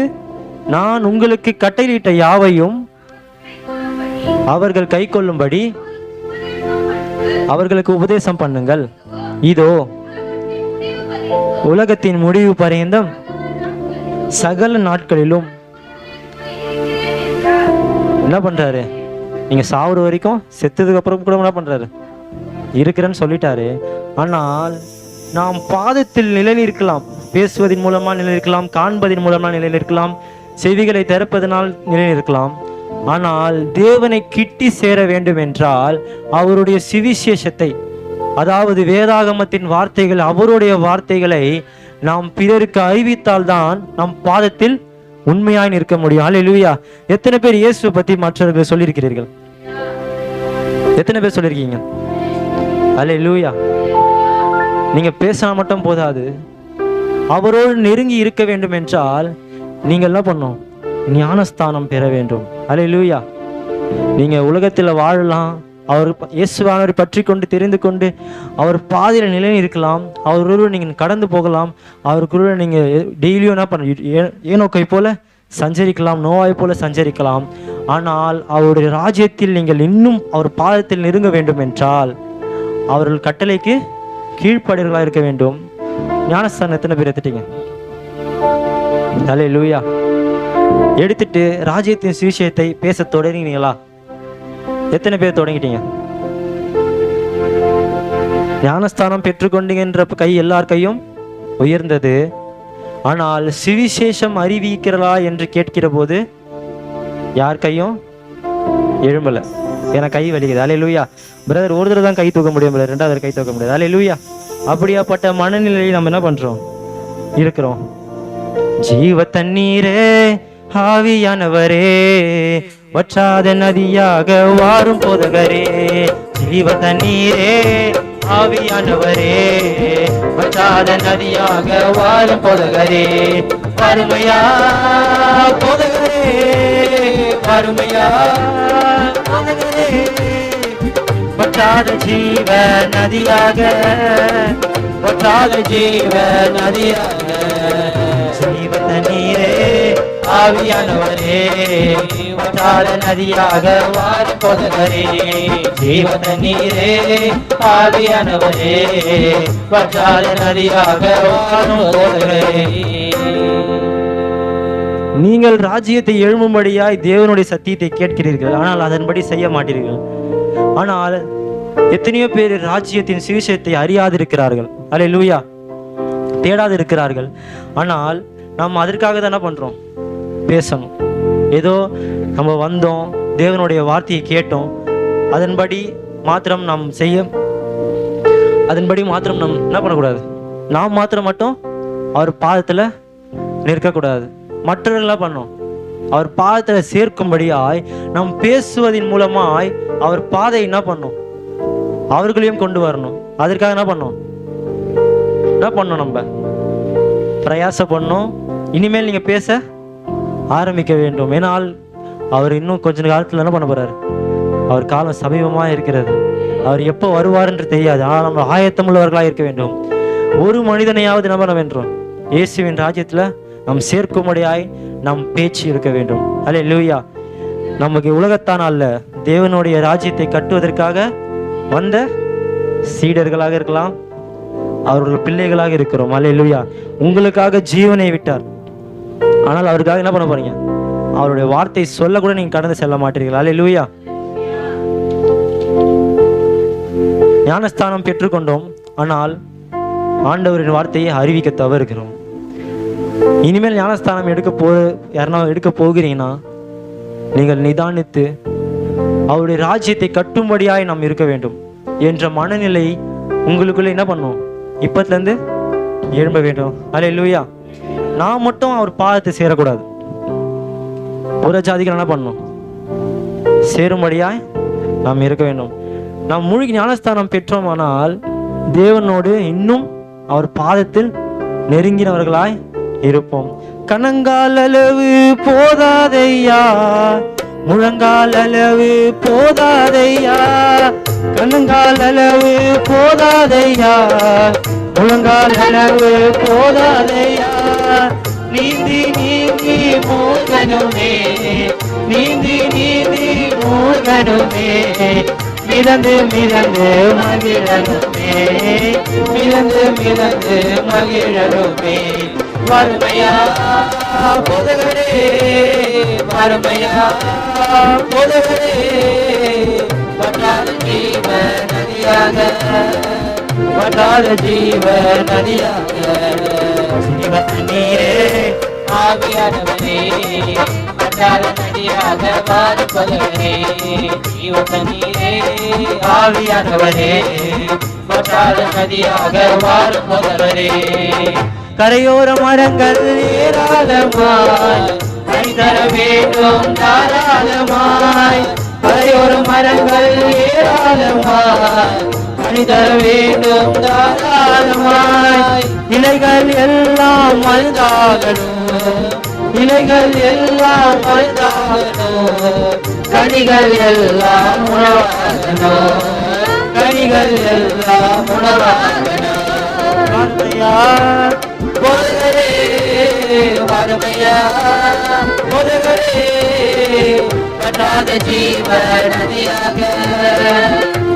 நான் உங்களுக்கு கட்டளையிட்ட யாவையும் அவர்கள் கை கொள்ளும்படி அவர்களுக்கு உபதேசம் பண்ணுங்கள். இதோ உலகத்தின் முடிவு பரியந்தம் சகல நாட்களிலும் என்ன பண்றாரு? நீங்க சாவுற வரைக்கும், செத்ததுக்கு அப்புறம் கூட என்ன பண்றாரு? இருக்கிறேன்னு சொல்லிட்டாரு. ஆனால் நாம் பாதத்தில் நிலைநிற்கலாம். பேசுவதன் மூலமா நிலைநிற்கலாம், காண்பதன் மூலமா நிலைநிற்கலாம், செவிகளை திறப்பதனால் நிலைநிற்கலாம். ஆனால் தேவனை கிட்டி சேர வேண்டும் என்றால் அவருடைய சுவிசேஷத்தை, அதாவது வேதாகமத்தின் வார்த்தைகள், அவருடைய வார்த்தைகளை நாம் பிறருக்கு அறிவித்தால் தான் நம் பாதத்தில் உண்மையாய் நிற்க முடியும். அல்லேலூயா. எத்தனை பேர் இயேசுவை பத்தி மற்றவர்கள் சொல்லியிருக்கிறீர்கள்? எத்தனை பேர் சொல்லியிருக்கீங்க? அல்லேலூயா. நீங்க பேசினா மட்டும் போதாது, அவரோடு நெருங்கி இருக்க வேண்டும் என்றால் நீங்கள் என்ன பண்ணணும்? ஞானஸ்தானம் பெற வேண்டும். அல்லேலூயா. நீங்க உலகத்துல வாழலாம், அவர் இயேசுவானவரை பற்றி கொண்டு தெரிந்து கொண்டு அவர் பாதையில் நிலை இருக்கலாம், அவரோடு நீங்கள் கடந்து போகலாம், அவருக்குள்ள நீங்க டெய்லியும் என்ன பண்ண ஏனோக்கை போல சஞ்சரிக்கலாம், நோவாய் போல சஞ்சரிக்கலாம். ஆனால் அவருடைய ராஜ்யத்தில் நீங்கள் இன்னும் அவர் பாதத்தில் நெருங்க வேண்டும் என்றால் அவர்கள் கட்டளைக்கு கீழ்ப்படிகளாக இருக்க வேண்டும். ஞானஸ்தானம் எத்தனை பேர் எடுத்துட்டீங்க? அல்லேலூயா. எடுத்துட்டு ராஜ்யத்தின் சுவிசேஷத்தை பேச தொடங்கினீங்களா? எத்தனை பேர் தொடங்கிட்டீங்க? ஞானஸ்தானம் பெற்றுக்கொண்டீங்கன்ற கை எல்லார் கையும் உயர்ந்தது. ஆனால் சுவிசேஷம் அறிவிக்கிறதா என்று கேட்கிற போது யார் கையும் எழும்பல. ஏன்னா கை வலிக்குது. அல்லேலூயா. பிரதர் ஒரு தடவை தான் கை தூக்க முடியும், ரெண்டாவது கை தூக்க முடியாது. அல்லேலூயா. அப்படியாப்பட்ட மனநிலையில் நம்ம என்ன பண்றோம் இருக்கிறோம். ஜீவ தண்ணீரே ஆவியானவரே, வற்றாத நதியாக வாரும் போதகரே. ஜீவ தண்ணீரே ஆவியானவரே, வற்றாத நதியாக வாரும் போதகரே. வறுமையா போதகரே, வறுமையா போதகரே, வற்றாத ஜீவ நதியாக, வற்றாத ஜீவ நதியாக. ஜீவ தண்ணீரே ஆவியானவரே, வற்றாத நதியாக வாரும் போதகரே. ஜீவ தண்ணீரே ஆவியானவரே, வற்றாத நதியாக வாரும் போதகரே. நீங்கள் ராஜ்யத்தை எழும்பும்படியாய் தேவனுடைய சத்தியத்தை கேட்கிறீர்கள், ஆனால் அதன்படி செய்ய மாட்டீர்கள். ஆனால் எத்தனையோ பேர் ராஜ்யத்தின் சுவிசேஷத்தை அறியாதிருக்கிறார்கள். அல்லேலூயா. தேடாதிருக்கிறார்கள். ஆனால் நாம் அதற்காக தான் என்ன பண்றோம்? பேசணும். ஏதோ நம்ம வந்தோம், தேவனுடைய வார்த்தையை கேட்டோம், அதன்படி மாத்திரம் நாம் அதன்படி மாத்திரம் நாம் என்ன பண்ணக்கூடாது? நாம் மாத்திரம் மட்டும் அவர் பாதத்துல நிற்கக்கூடாது. மற்றவர்கள் என்ன பண்ணோம்? அவர் பாதத்துல சேர்க்கும்படியாய் நாம் பேசுவதன் மூலமாய் அவர் பாதை என்ன பண்ணும்? அவர்களையும் கொண்டு வரணும். அதற்காக என்ன பண்ணோம்? நம்ம பிரயாச பண்ணோம். இனிமேல் நீங்க பேச ஆரம்பிக்க வேண்டும். ஏனால் அவர் இன்னும் கொஞ்ச காலத்துல என்ன பண்ண போறாரு? அவர் காலம் சமீபமா இருக்கிறது. அவர் எப்போ வருவார் என்று தெரியாது. ஆனால் நம்ம ஆயத்தமுள்ளவர்களாக இருக்க வேண்டும். ஒரு மனிதனையாவது நம்ம வென்றோம். இயேசுவின் ராஜ்யத்துல நாம் சேர்க்கும்படியாய் நம் பேச்சு இருக்க வேண்டும். அல்லேலூயா. நமக்கு உலகத்தான் அல்ல, தேவனுடைய ராஜ்யத்தை கட்டுவதற்காக வந்த சீடர்களாக இருக்கலாம், அவர்கள் பிள்ளைகளாக இருக்கிறோம். அல்லேலூயா. உங்களுக்காக ஜீவனை விட்டார். ஆனால் அவருக்காக என்ன பண்ண போறீங்க? அவருடைய வார்த்தை சொல்ல கூட நீங்க கடந்து செல்ல மாட்டீர்கள். அல்லேலூயா. ஞானஸ்தானம் பெற்றுக்கொண்டோம், ஆனால் ஆண்டவரின் வார்த்தையை அறிவிக்க தவறுகிறோம். இனிமேல் ஞானஸ்தானம் யாருன்னா எடுக்க போகிறீங்கன்னா நீங்கள் நிதானித்து அவருடைய ராஜ்யத்தை கட்டும்படியாய் நாம் இருக்க வேண்டும் என்ற மனநிலை உங்களுக்குள்ள என்ன பண்ணும்? இப்பத்துல இருந்து எழும்ப வேண்டும். அல்லேலூயா. நான் மட்டும் அவர் பாதத்தை சேரக்கூடாது. ஒரு ஜாதிகள் என்ன பண்ணணும்? சேரும்படியாய் நாம் இருக்க வேண்டும். நாம் மூழ்கி ஞானஸ்தானம் பெற்றோமானால் தேவனோடு இன்னும் அவர் பாதத்தில் நெருங்கினவர்களாய் இருப்போம். கணங்கால் அளவு போதாதையா, முழங்கால் அளவு போதாதையா, கணங்கால் அளவு போதாதையா, முழங்கால் அளவு போதாதையா. நீந்தி நீந்தி மூழ்கனுமே, நீந்தி நீந்தி மூழ்கனுமே, மிதந்து மிதந்து மகிழனுமே, மிதந்து மிதந்து மகிழனுமே. வறுமையா போதகரே, வறுமையா போதகரே, வற்றாத ஜீவ நதியாக, வற்றாத ஜீவ நதியாக. ஜீவ தண்ணீரே ஆவியானவரே வட்டார நதியாக வாரும் போதகரே ஜீவ தண்ணீரே ஆவியானவரே வட்டார நதியாக வாரும் போதகரே கரையோர மரங்கள் ஏராளமாய் கனி தர வேண்டும் தாராளமாய் கரையோர மரங்கள் ஏராளமாய் கனி தர வேண்டும் தாராளமாய் இலைகள் எல்லாம் மருந்தாகணும் இலைகள் எல்லாம் மருந்தாகணும் கனிகள் எல்லாம் உணவாகணும் கனிகள் எல்லாம் உணவாகணும் போதகரே வாருமையா போதகரே வற்றாத ஜீவ நதியாக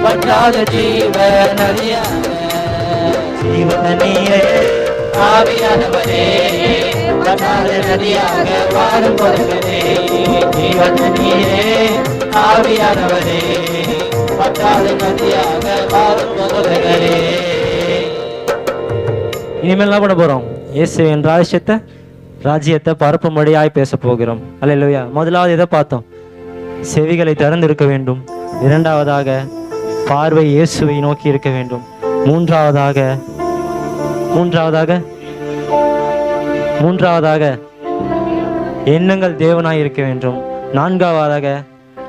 வற்றாத ஜீவ நதியாக ஜீவ நீரே ஆவியானவரே வற்றாத நதியாக வாரும் போதகரே ஜீவ நீரே ஆவியானவரே வற்றாத நதியாக வாரும் போதகரே இனிமேல் என்ன பண்ண போறோம்? இயேசுவின் ராஜ்யத்தை பரப்பும்படியாய் பேச போகிறோம். அல்லேலூயா. முதலாவது எதை பார்த்தோம்? செவிகளை திறந்திருக்க வேண்டும். இரண்டாவதாக பார்வை இயேசுவை நோக்கி இருக்க வேண்டும். மூன்றாவதாக எண்ணங்கள் தேவனாய் இருக்க வேண்டும். நான்காவதாக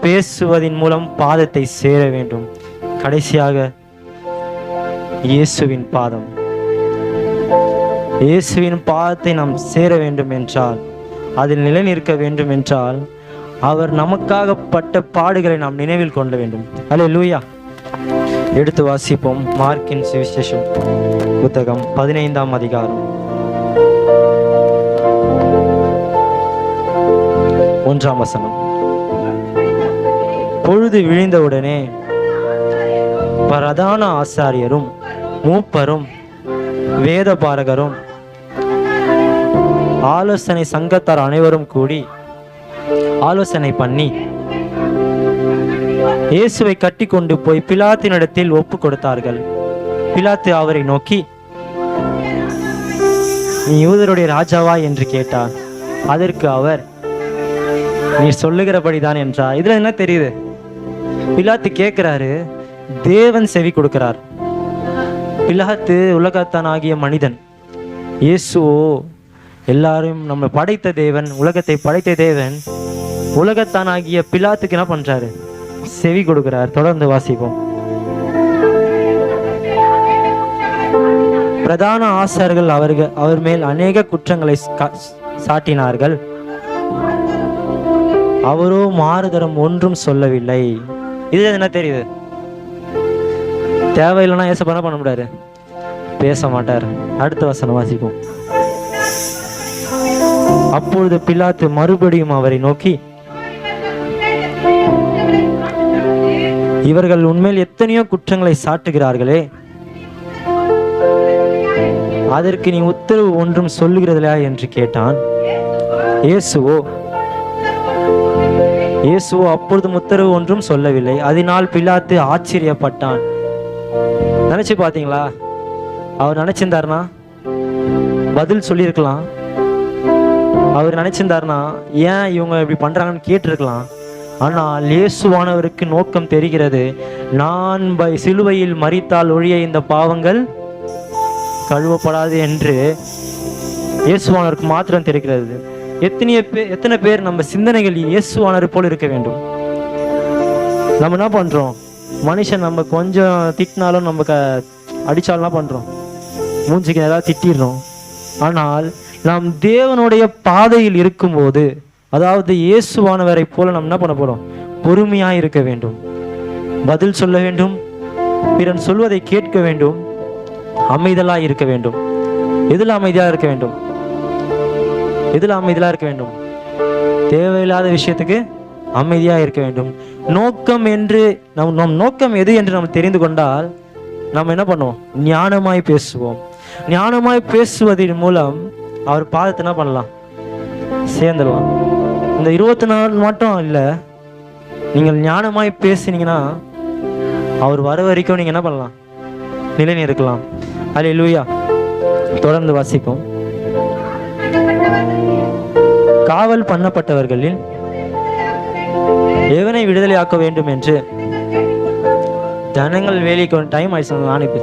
பேசுவதின் மூலம் பாதத்தை சேர வேண்டும். கடைசியாக இயேசுவின் பாதம். இயேசுவின் பாதத்தை நாம் சேர வேண்டும் என்றால், அதில் நிலை நிற்க வேண்டும் என்றால், அவர் நமக்காக பட்ட பாடுகளை நாம் நினைவில் கொள்ள வேண்டும். அல்லேலூயா. எடுத்து வாசிப்போம். மார்க்கின் சுவிசேஷம் புத்தகம் 15ஆம் அதிகாரம் 1ஆம் வசனம். பொழுது விழிந்தவுடனே பிரதான ஆசாரியரும் மூப்பரும் வேதபாரகரும் ஆலோசனை சங்கத்தார் அனைவரும் கூடி ஆலோசனை பண்ணி இயேசுவை கட்டி கொண்டு போய் பிலாத்தினிடத்தில் ஒப்பு கொடுத்தார்கள். பிலாத்து அவரை நோக்கி, நீ யூதருடைய ராஜாவா என்று கேட்டார். அதற்கு அவர், நீ சொல்லுகிறபடிதான் என்றார். இதுல என்ன தெரியுது? பிலாத்து கேட்கிறாரு, தேவன் செவி கொடுக்கிறார். பிலாத்து உலகத்தான் ஆகிய மனிதன். இயேசுவோ எல்லாரும் நம்ம படைத்த தேவன், உலகத்தை படைத்த தேவன். உலகத்தான் ஆகிய பிலாத்துக்கு என்ன பண்றாரு? செவி கொடுக்கிறார். தொடர்ந்து வாசிப்போம். பிரதான ஆசாரியர்கள் அவர் மேல் அநேக குற்றங்களை சாட்டினார்கள். அவரோ மாறுதரம் ஒன்றும் சொல்லவில்லை. இது என்ன தெரியுது? தேவையில்லைன்னா ஏசப்பா என்ன பண்ண முடியாது, பேச மாட்டார். அடுத்த வசனம் வாசிப்போம். அப்பொழுது பிலாத்து மறுபடியும் அவரை நோக்கி, இவர்கள் உண்மையில் எத்தனையோ குற்றங்களை சாட்டுகிறார்களே, அதற்கு நீ உத்தரவு ஒன்றும் சொல்லுகிறதில்லையா என்று கேட்டான். இயேசுவோ அப்பொழுதும் உத்தரவு ஒன்றும் சொல்லவில்லை. அதனால் பிலாத்து ஆச்சரியப்பட்டான். நினைச்சு பாத்தீங்களா? அவர் நினைச்சிருந்தாருனா பதில் சொல்லியிருக்கலாம். அவர் நினைச்சிருந்தாருனா ஏன் இவங்க இப்படி பண்றாங்கன்னு கேட்டிருக்கலாம். ஆனால் இயேசுவானவருக்கு நோக்கம் தெரிகிறது. நான் சிலுவையில் மரித்தால் ஒழிய இந்த பாவங்கள் கழுவப்படாது என்று இயேசுவானவருக்கு மாத்திரம் தெரிகிறது. எத்தனை பேர் நம்ம சிந்தனைகள் இயேசுவானவர் போல் இருக்க வேண்டும். நம்ம என்ன பண்றோம்? மனுஷன் நம்ம கொஞ்சம் திட்டினாலும் நம்ம அடிச்சாலும் என்ன பண்றோம்? மூஞ்சிக்கு ஏதாவது திட்டிடுறோம். ஆனால் நாம் தேவனுடைய பாதையில் இருக்கும்போது, அதாவது இயேசுவானவரை போல நம்ம என்ன பண்ண போறோம்? பொறுமையாய் இருக்க வேண்டும், பதில் சொல்ல வேண்டும், பிறன் சொல்வதை கேட்க வேண்டும், அமைதலாய் இருக்க வேண்டும். எதில் அமைதியா இருக்க வேண்டும்? எதில் அமைதியா இருக்க வேண்டும்? தேவையில்லாத விஷயத்துக்கு அமைதியா இருக்க வேண்டும். நோக்கம் என்று நம் நோக்கம் எது என்று நாம் தெரிந்து கொண்டால் நம்ம என்ன பண்ணுவோம்? ஞானமாய் பேசுவோம். ஞானமாய் பேசுவதன் மூலம் அவர் பாதத்தை என்ன பண்ணலாம்? சேர்ந்துடலாம். இந்த 24 மட்டும் இல்லை, நீங்கள் ஞானமாய் பேசினீங்கன்னா அவர் வர வரைக்கும் நீங்க என்ன பண்ணலாம்? நிலை இருக்கலாம். அல்லேலூயா. தொடர்ந்து வாசிப்போம். காவல் பண்ணப்பட்டவர்களில் எவனை விடுதலையாக்க வேண்டும் என்று ஜனங்கள் வேலைக்கு டைம் ஆயிடுச்சு. நான் இப்போ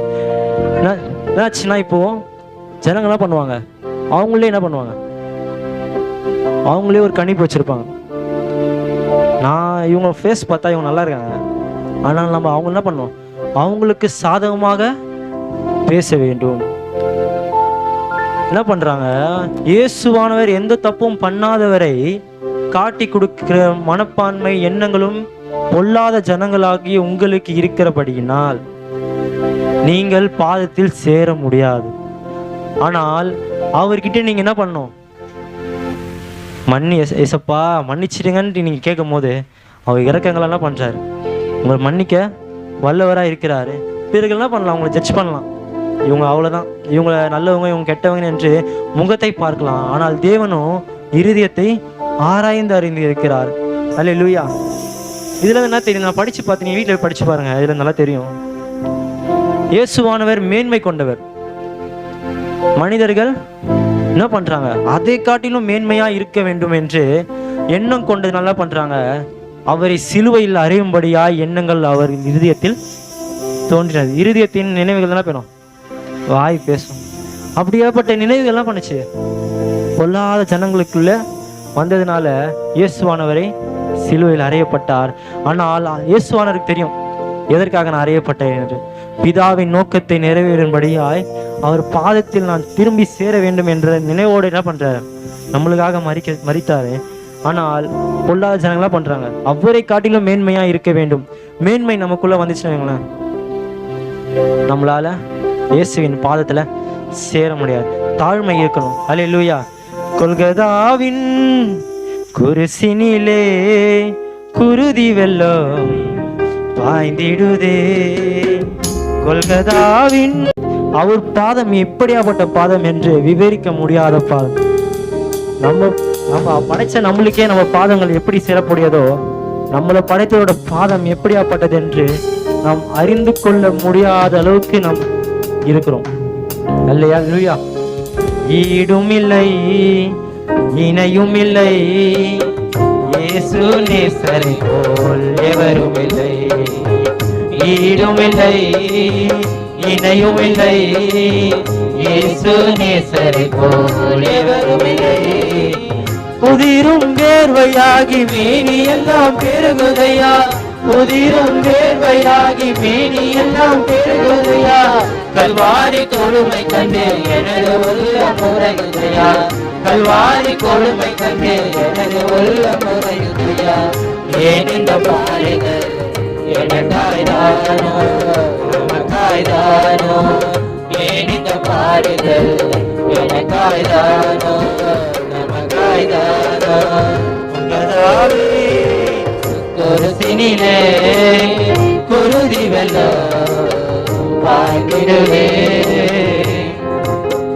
என்னாச்சுன்னா, இப்போ ஜனங்கள் என்ன பண்ணுவாங்க, அவங்களே என்ன பண்ணுவாங்க, அவங்களே ஒரு கணிப்பு வச்சிருப்பாங்க. நான் இவங்க ஃபேஸ் பார்த்தா இவங்க நல்லா இருக்காங்க, ஆனால் நம்ம அவங்க என்ன பண்ணுவோம், அவங்களுக்கு சாதகமாக பேச வேண்டும். என்ன பண்றாங்க, இயேசுவானவர் எந்த தப்பும் பண்ணாதவரை காட்டி கொடுக்கிற மனப்பான்மை எண்ணங்களும் பொல்லாத ஜனங்களாகி உங்களுக்கு இருக்கிறபடியினால் நீங்கள் பாதத்தில் சேர முடியாது. ஆனால் அவர்கிட்ட நீங்க என்ன பண்ணணும், ஏசப்பா மன்னிச்சிடுங்கன்னு நீங்க கேட்கும் போது அவர் இறக்கங்கள் என்ன பண்றாரு, உங்களை மன்னிக்க வல்லவரா இருக்கிறாரு. பிறகு என்ன பண்ணலாம், உங்களை ஜட்ஜ் பண்ணலாம், இவங்க அவ்வளவுதான், இவங்க நல்லவங்க இவங்க கெட்டவங்க என்று முகத்தை பார்க்கலாம். ஆனால் தேவனும் இருதயத்தை ஆராய்ந்து அறிந்து இருக்கிறார். அல்லேலூயா. இதுல என்ன தெரியும், நான் படிச்சு பார்த்தீங்க, வீட்டில் படிச்சு பாருங்க, இதுல நல்லா தெரியும். இயேசுவானவர் மேன்மை கொண்டவர், மனிதர்கள் என்ன பண்றாங்க, அதை காட்டிலும் மேன்மையா இருக்க வேண்டும் என்று எண்ணம் கொண்டது நல்லா பண்றாங்க. அவரை சிலுவையில் அறையும்படியா எண்ணங்கள் அவர் இருதயத்தில் தோன்றினது. இருதயத்தின் நினைவுகள் என்ன பண்ணும், வாய் பேசும். அப்படியாப்பட்ட நினைவுகள் என்ன பண்ணுச்சு, பொல்லாத ஜனங்களுக்குள்ள வந்ததுனால இயேசுவானவரை சிலுவையில் அறையப்பட்டார். ஆனால் இயேசுவானவருக்கு தெரியும் எதற்காக நான் அறையப்பட்டேன் என்று. பிதாவின் நோக்கத்தை நிறைவேறும்படியாய் அவர் பாதத்தில் நான் திரும்பி சேர வேண்டும் என்ற நினைவோடு என்ன பண்றாரு, நம்மளுக்காக மரித்தாரு. ஆனால் பொல்லாத ஜனங்களா பண்றாங்க, அவரை காட்டிலும் மேன்மையா இருக்க வேண்டும். மேன்மை நமக்குள்ள வந்துச்சுன்னா நம்மளால இயேசுவின் பாதத்துல சேர முடியாது. தாழ்மை இருக்கணும். அல்லேலூயா. கொல்கதாவின் குருசினிலே குருதி வெள்ளம் பாய்ந்திடுதே. கொல்கதாவின் அவர் பாதம் எப்படியாப்பட்ட பாதம் என்று விவரிக்க முடியாத பாதம். நம்ம படைச்ச நம்மளுக்கே நம்ம பாதங்கள் எப்படி சேரக்கூடியதோ, நம்மளை படைத்தோட பாதம் எப்படியாப்பட்டது என்று நாம் அறிந்து கொள்ள முடியாத அளவுக்கு நாம் இருக்கிறோம். அல்லேலூயா. ஈடும் இல்லை இணையும் இல்லை, இயேசு நேசரை போல் எவரும் இல்லை. ஈடும் இல்லை இணையும் இல்லை, இயேசு நேசரை போல் எவரும் இல்லை. புதிரும் வேர்வையாகி மேனி எல்லாம் பெருகுதையா, புதிரும் வேர்வையாகி மேனி எல்லாம் பெருகுதையா. கல்வாரி கொடுமை கண்டு எனது உள்ளம் உறையுதையா, கல்வாரி கொடுமை கண்டு எனது உள்ளம் உறையுதையா. ஏன் இந்த பாடுகள் எனக்காய்தானோ நமக்காய்தானோ, ஏன் இந்த பாடுகள் எனக்காய்தானோ நமக்காய்தானோ. உங்களாவே குருசினிலே குருதி வெள்ளம் பாய்ந்திடுவே.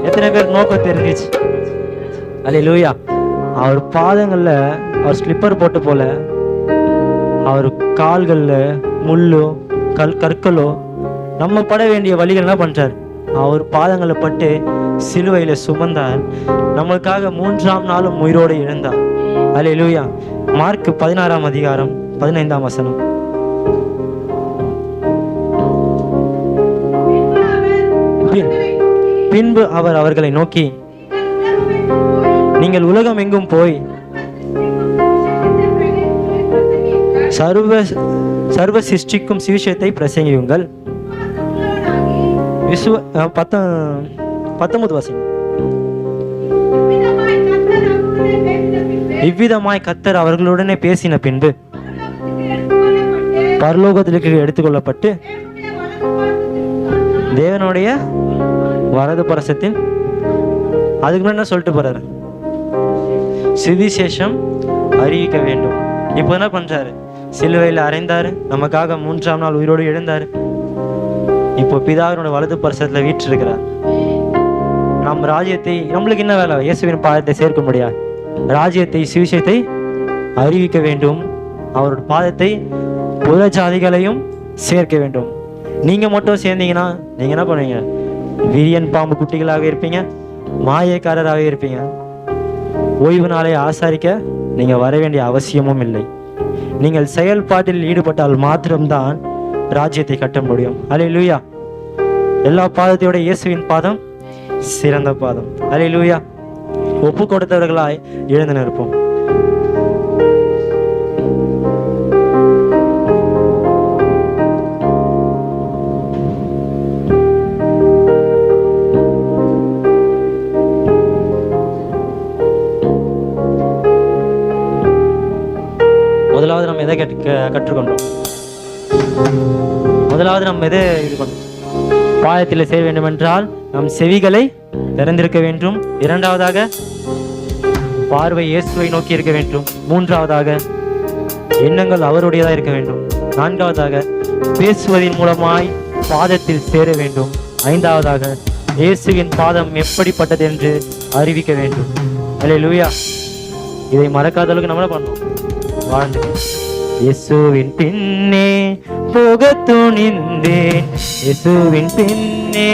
எத்தனை பேர் நோக்கம் தெரிஞ்சிச்சு? அல்லேலூயா. அவர் பாதங்கள்ல அவர் ஸ்லிப்பர் போட்டு போல, அவர் கால்கள்ல முள்ளோ கற்களோ நம்ம பட வேண்டிய வழிகள் என்ன பண்றார், அவர் பாதங்களை பட்டு சிலுவையில சுமந்தார். நம்மளுக்காக 3ஆம் நாளும் உயிரோடு எழுந்தார். அல்லேலூயா. மார்க் 16ஆம் அதிகாரம் 15ஆம் வசனம். பின்பு அவர் அவர்களை நோக்கி, நீங்கள் உலகம் எங்கும் போய் சர்வ சிருஷ்டிக்கும் சுவிசேஷத்தை பிரசங்கியுங்கள். 19 வசனம். இவ்விதமாய் கர்த்தர் அவர்களுடனே பேசின பின்பு பரலோகத்திற்கு எடுத்துக்கொள்ளப்பட்டு தேவனுடைய வரது பரசத்தின் அதுக்கு என்ன சொல்லிட்டு போறாரு, சுவிசேஷம் அறிவிக்க வேண்டும். இப்போ என்ன பண்றாரு, சிலுவையில் அறைந்தாரு, நமக்காக 3ஆம் நாள் உயிரோடு எழுந்தாரு. இப்போ பிதாவினோட வலது பரிசத்துல வீற்றிருக்கிறார். நம் ராஜ்யத்தை, நம்மளுக்கு என்ன வேலை, இயேசுவின் பாதத்தை சேர்க்க முடியாது. ராஜ்யத்தை சுவிசேஷத்தை அறிவிக்க வேண்டும். அவரோட பாதத்தை புற ஜாதிகளையும் சேர்க்க வேண்டும். நீங்க மட்டும் சேர்ந்தீங்கன்னா நீங்க என்ன பண்ணுவீங்க, விரியன் பாம்பு குட்டிகளாக இருப்பீங்க, மாயக்காரராக இருப்பீங்க. ஓய்வு நாளை ஆசாரிக்க நீங்கள் வர வேண்டிய அவசியமும் இல்லை. நீங்கள் செயல்பாட்டில் ஈடுபட்டால் மாத்திரம்தான் ராஜ்யத்தை கட்ட முடியும். அல்லேலூயா. எல்லா பாதத்தையோட இயேசுவின் பாதம் சிறந்த பாதம். அல்லேலூயா. ஒப்பு கொடுத்தவர்களாய் எழுந்து நிற்போம். முதலாவது நம்ம எதை கற்றுக்கொண்டோம்? முதலாவது நம்ம எதை இது பண்ணோம்? பாதத்தில் செய்ய வேண்டும் என்றால் நம் செவிகளை திறந்திருக்க வேண்டும். இரண்டாவதாக பார்வை இயேசுவை நோக்கி இருக்க வேண்டும். மூன்றாவதாக எண்ணங்கள் அவருடையதாக இருக்க வேண்டும். நான்காவதாக பேசுவதன் மூலமாய் பாதத்தில் சேர வேண்டும். ஐந்தாவதாக இயேசுவின் பாதம் எப்படிப்பட்டது என்று அறிவிக்க வேண்டும். அல்லேலூயா. இதை மறக்காத அளவுக்கு நம்ம என்ன பண்ணோம்? வாழ்ந்து இயேசுவின் பின்னே போக துணிந்தேன், இயேசுவின் பின்னே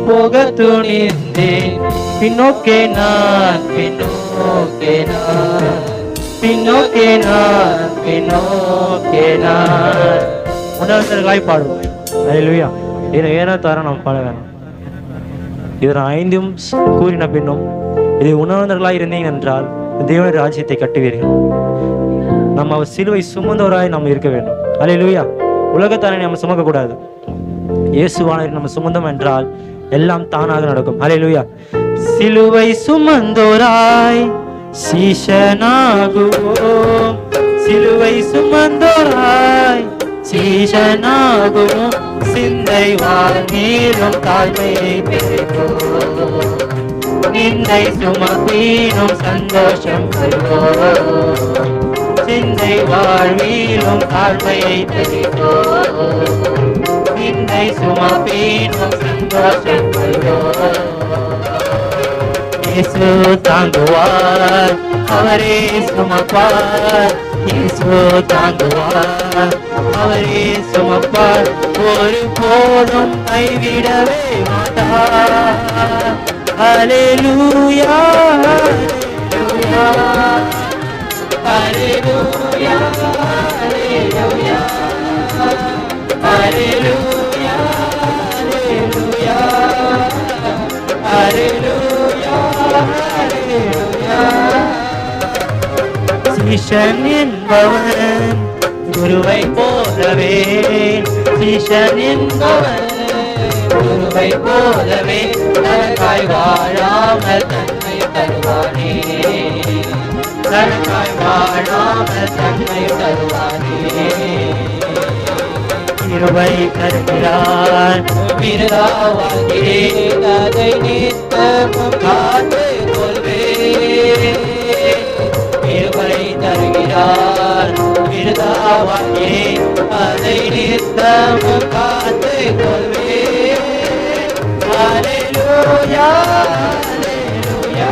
போக துணிந்தேன். பின்னோக்கே நான், பின்னோக்கே நான், பின்னோக்கே நான், பின்னோக்கே நான். உணர்ந்தவர்களாய் பாடுவோம். அல்லேலூயா. இதை ஏனோ தர நம்ம பாட வேணாம். இதில் 5 கூறின பின்னும் இதை உணர்ந்தவர்களாய் இருந்தீங்க என்றால் தேவனுடைய ராஜ்யத்தை கட்டுவீர்கள். நம்ம சிலுவை சுமந்தவராய் நம்ம இருக்க வேண்டும். அல்லேலூயா. உலகத்தாரை நம்ம சுமக்க கூடாது. இயேசுவானவரை நம்ம சுமந்தோம் என்றால் எல்லாம் தானாக நடக்கும். அல்லேலூயா. சிலுவை சுமந்தோராய் சீஷனாகுவோம், சிலுவை சுமந்தோராய் சீஷனாகுவோம். சிந்தை வாழ்நீரும் தாழ்மையை பெறுவோம், நிந்தை சுமப்பீனும் சந்தோஷம் பெறுவோம். சிந்தை வாழ்விலும் தாழ்மையை பெறுவோம், நிந்தை சுமப்பீனும் சந்தோஷம் பெறுவோம். இயேசு தாங்குவார், அவரே சுமப்பார். இயேசு தாங்குவார், அவரே சுமப்பார். ஒரு போதும் கைவிடவே மாட்டார். அல்லேலூயா, அல்லேலூயா, அல்லேலூயா, அல்லேலூயா, அல்லேலூயா, அல்லேலூயா, அல்லேலூயா. சீஷன் என்பவன் குருவை போலவே, சீஷன் என்பவன் குருவை போலவே தனக்காய் வாழாமல் தன்னை தருவானே, தனக்காய் வாழாமல் தன்னை தருவானே. கிருபை தருகிறார் விருதாவாகியே, அதை நித்தமும் காத்து கொள்வேன். கிருபை தருகிறார் விருதாவாகியே, அதை நித்தமும் காத்து கொள்வேன். அல்லேலூயா, அல்லேலூயா,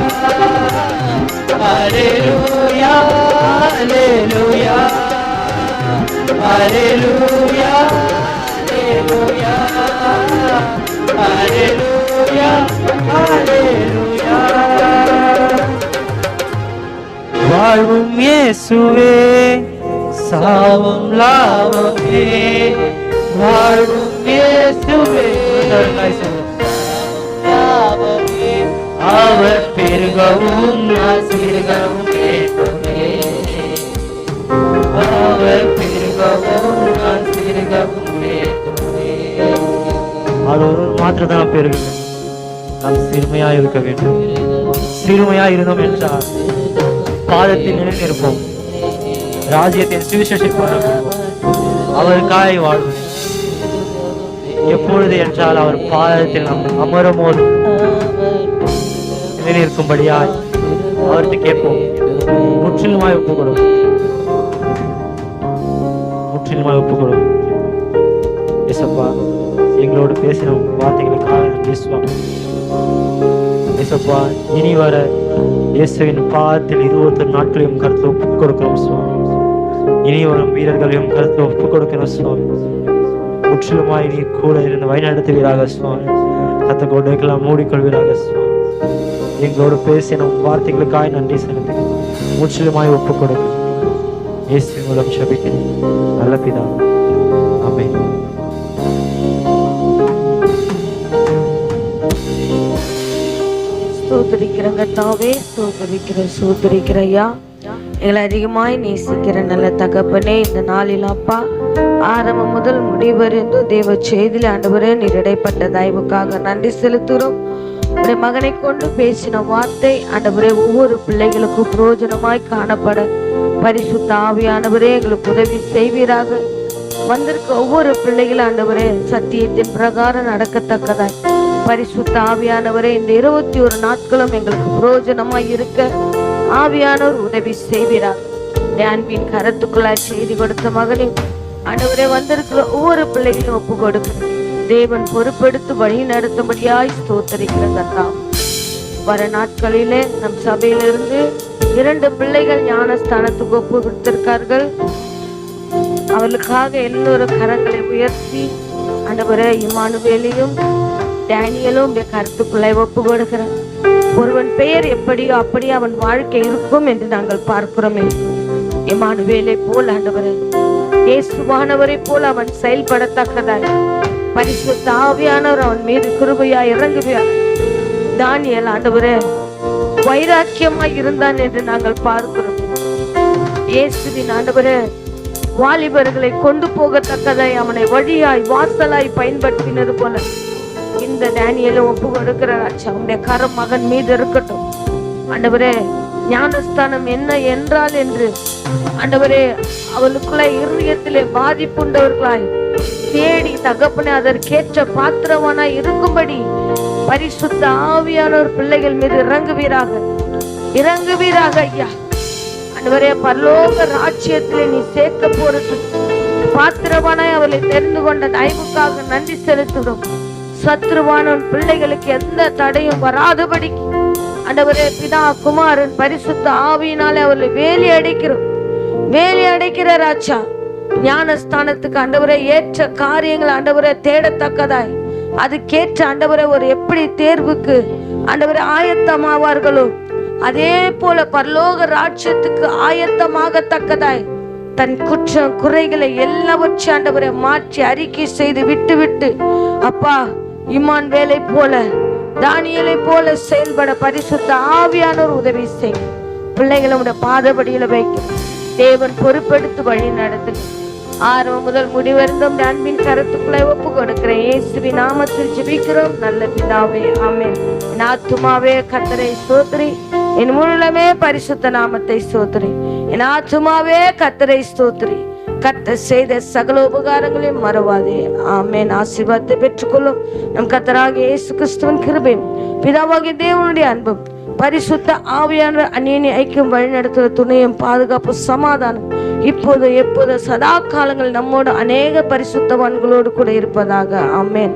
அல்லேலூயா, அல்லேலூயா, அல்லேலூயா, அல்லேலூயா, அல்லேலூயா. வாழ்வும் இயேசுவே, சாவும் லாபமே. வாழ்வும் இயேசுவே, அவர் பெருகவும் நான் சிறுகவும் கேட்பே. அவர் பெருகவும் நான் சிறுகவும் கேட்பே. அவர் ஒரு மாத்திரதான் பெருக. நாம் சிறுமையா இருக்க வேண்டும். சிறுமையா இருந்தோம் என்றால் பாதத்தில் நிலைநிற்போம். ராஜ்யத்தின் சுவிசேஷம் அவருக்காய் வாழ்வோம். எப்பொழுது என்றால் அவர் பாதத்தில் நாம் அமரும்போது நிலைநிற்கும்படியாய் அவருக்கு கேட்போம். முற்றிலுமாய் ஒப்புக்கொடும், முற்றிலுமாய் ஒப்புக்கொடும். ஏசப்பா, எங்களோடு பேசின வார்த்தைகளுக்காக பேசுவோம். ஏசப்பா, இனி வர இயேசுவின் பாதத்தில் 21 நாட்களையும் கருத்து ஒப்புக் கொடுக்கிறோம் சுவாமி. இனி வரும் வீரர்களையும் கருத்து ஒப்புக் கொடுக்கிறோம் சுவாமி. முற்றிலுமாய் நீ கூட இருந்து வழிநடத்துவீராக சுவாமி. கத்த கொடைக்கெல்லாம் மூடிக்கொள்வீராக சுவாமி. எங்களோடு பேசின வார்த்தைகளுக்காய் நன்றி செலுத்துகிறேன். முற்றிலுமாய் ஒப்புக் கொடுக்கிறேன். இயேசு மூலம் ஜெபிக்கிறேன் நல்ல பிதாவே. ஆமென். ஸ்தோத்திரிக்கிற கர்த்தாவே, ஸ்தோத்திரிக்கிற ஐயா, எங்களை அதிகமாய் நேசிக்கிற நல்ல தகப்பனே, இந்த நாளில் அப்பா ஆரம்பம் முதல் முடிவறிந்து தேவ செய்தியில் ஆண்டவரே நீர் இடைப்பட்ட தயவுக்காக நன்றி செலுத்துகிறோம். உடைய மகனை கொண்டு பேசின வார்த்தை ஆண்டவரே ஒவ்வொரு பிள்ளைகளுக்கும் பிரயோஜனமாய் காணப்பட பரிசுத்த ஆவியானவரே எங்களுக்கு உதவி செய்வீராக. வந்திருக்க ஒவ்வொரு பிள்ளைகளும் ஆண்டவரே சத்தியத்தின் பிரகாரம் நடக்கத்தக்கதாய் பரிசுத்த ஆவியானவரே இந்த 21 நாட்களும் எங்களுக்கு பிரயோஜனமாய் இருக்க ஆவியானவர் உதவி செய்வீராக. அன்பின் கரத்துக்குள்ளாய் செய்தி கொடுத்த மகனே ஆண்டவரே வந்திருக்கிற ஒவ்வொரு பிள்ளைகளையும் ஒப்பு கொடுக்கிறேன். தேவன் பொறுப்பெடுத்து வழி நடத்தும்படியாய் ஸ்தோத்திரிக்கிறதா. வர நாட்களிலே நம் சபையிலிருந்து 2 பிள்ளைகள் ஞானஸ்தானத்துக்கு ஒப்பு கொடுத்திருக்கார்கள். அவர்களுக்காக எல்லோரும் கரங்களை உயர்த்தி ஆண்டவரே இம்மானுவேலையும் டேனியலும் கருத்துக்குள்ளே ஒப்பு கொடுக்கிறேன். ஒருவன் பெயர் எப்படியோ அப்படியே அவன் வாழ்க்கை இருக்கும் என்று நாங்கள் பார்க்கிறோமே. இம்மானுவேலை போல் ஆண்டவரே இயேசுவானவரை போல் அவன் செயல்படத்தக்கதாய் பரிசுத்த ஆவியானவர் அவன் மீது கிருபையா இறங்குவார். தானியேல் ஆண்டவரே வைராக்கியமாய் இருந்தான் என்று நாங்கள் பார்க்கிறோம். இயேசுவின் ஆண்டவரே வாலிபர்களை கொண்டு போகத்தக்கதாய் அவனை வழியாய் வாசலாய் பயன்படுத்தினது போல இந்த டேனியேலை ஒப்பு கொடுக்கிறார். அவனுடைய கரம் மகன் மீது இருக்கட்டும். ஆண்டவரே ஞானஸ்தானம் என்ன என்றால் என்று ஆண்டவரே அவளுக்குள்ள இருதயத்திலே பாதிப்புண்டவர்களாய் தேடி தகப்பனே அதற்கேற்ற பாத்திரவானாய் இருக்கும்படி பரிசுத்த ஆவியானோர் பிள்ளைகள் மீது இறங்குவீராக ஐயா. ஆண்டவரே பரலோக ராஜ்யத்திலே நீ சேர்க்க போறது பாத்திரவானாய் அவளை தெரிந்து கொண்ட தயவுக்காக நன்றி செலுத்துகிறோம். சத்ருவான பிள்ளைகளுக்கு எந்த தடையும் வராதபடி ஆண்டவரே பிதா குமாரன் பரிசுத்த ஆவியினாலே அவர்களை வேலி அடைக்கிற ராஜா. ஞானஸ்தானத்துக்கு ஆண்டவரே ஏற்ற காரியங்கள் ஆண்டவரே தேடத்தக்கதாய் அதுக்கேற்ற ஆண்டவரே ஒரு எப்படி தேர்வுக்கு ஆண்டவரே ஆயத்தமாவார்களோ அதே போல பரலோக ராஜ்யத்துக்கு ஆயத்தமாகத்தக்கதாய் தன் குற்றம் குறைகளை எல்லாவற்றையும் ஆண்டவரை மாற்றி அறிக்கை செய்து விட்டு அப்பா இம்மானுவேலை போல தானியேலை போல செயல்பட பரிசுத்த ஆவியானோர் உதவி செய்யும். பிள்ளைகளோட பாதபடியில வைக்கும் தேவன் பொறுப்பெடுத்து வழி நடத்து. ஆரம்பம் முதல் முடிவருந்தும் அன்பின் கருத்துக்களை ஒப்பு கொடுக்கிறேன். இயேசுவின் நாமத்தில் ஜெபிக்கிறோம் நல்ல பிதாவே, ஆமென். என் ஆத்துமாவே கர்த்தரை ஸ்தோத்திரி, என் முழுமே பரிசுத்த நாமத்தை ஸ்தோத்திரி. என் ஆத்துமாவே கர்த்தரை ஸ்தோத்திரி, கர்த்தர் செய்த சகல உபகாரங்களையும் மறவாதே. ஆமென். ஆசீர்வாதத்தை பெற்றுக்கொள்ளும் நம் கர்த்தராகிய இயேசு கிறிஸ்துவின் கிருபையும் பிதாவாகிய தேவனுடைய அன்பும் பரிசுத்த ஆவியான அந்நிய ஐக்கியம் வழிநடத்துகிற துணையும் பாதுகாப்பு சமாதானம் இப்போது எப்போது சதா காலங்கள் நம்மோடு அநேக பரிசுத்தவான்களோடு கூட இருப்பதாக. ஆமென்.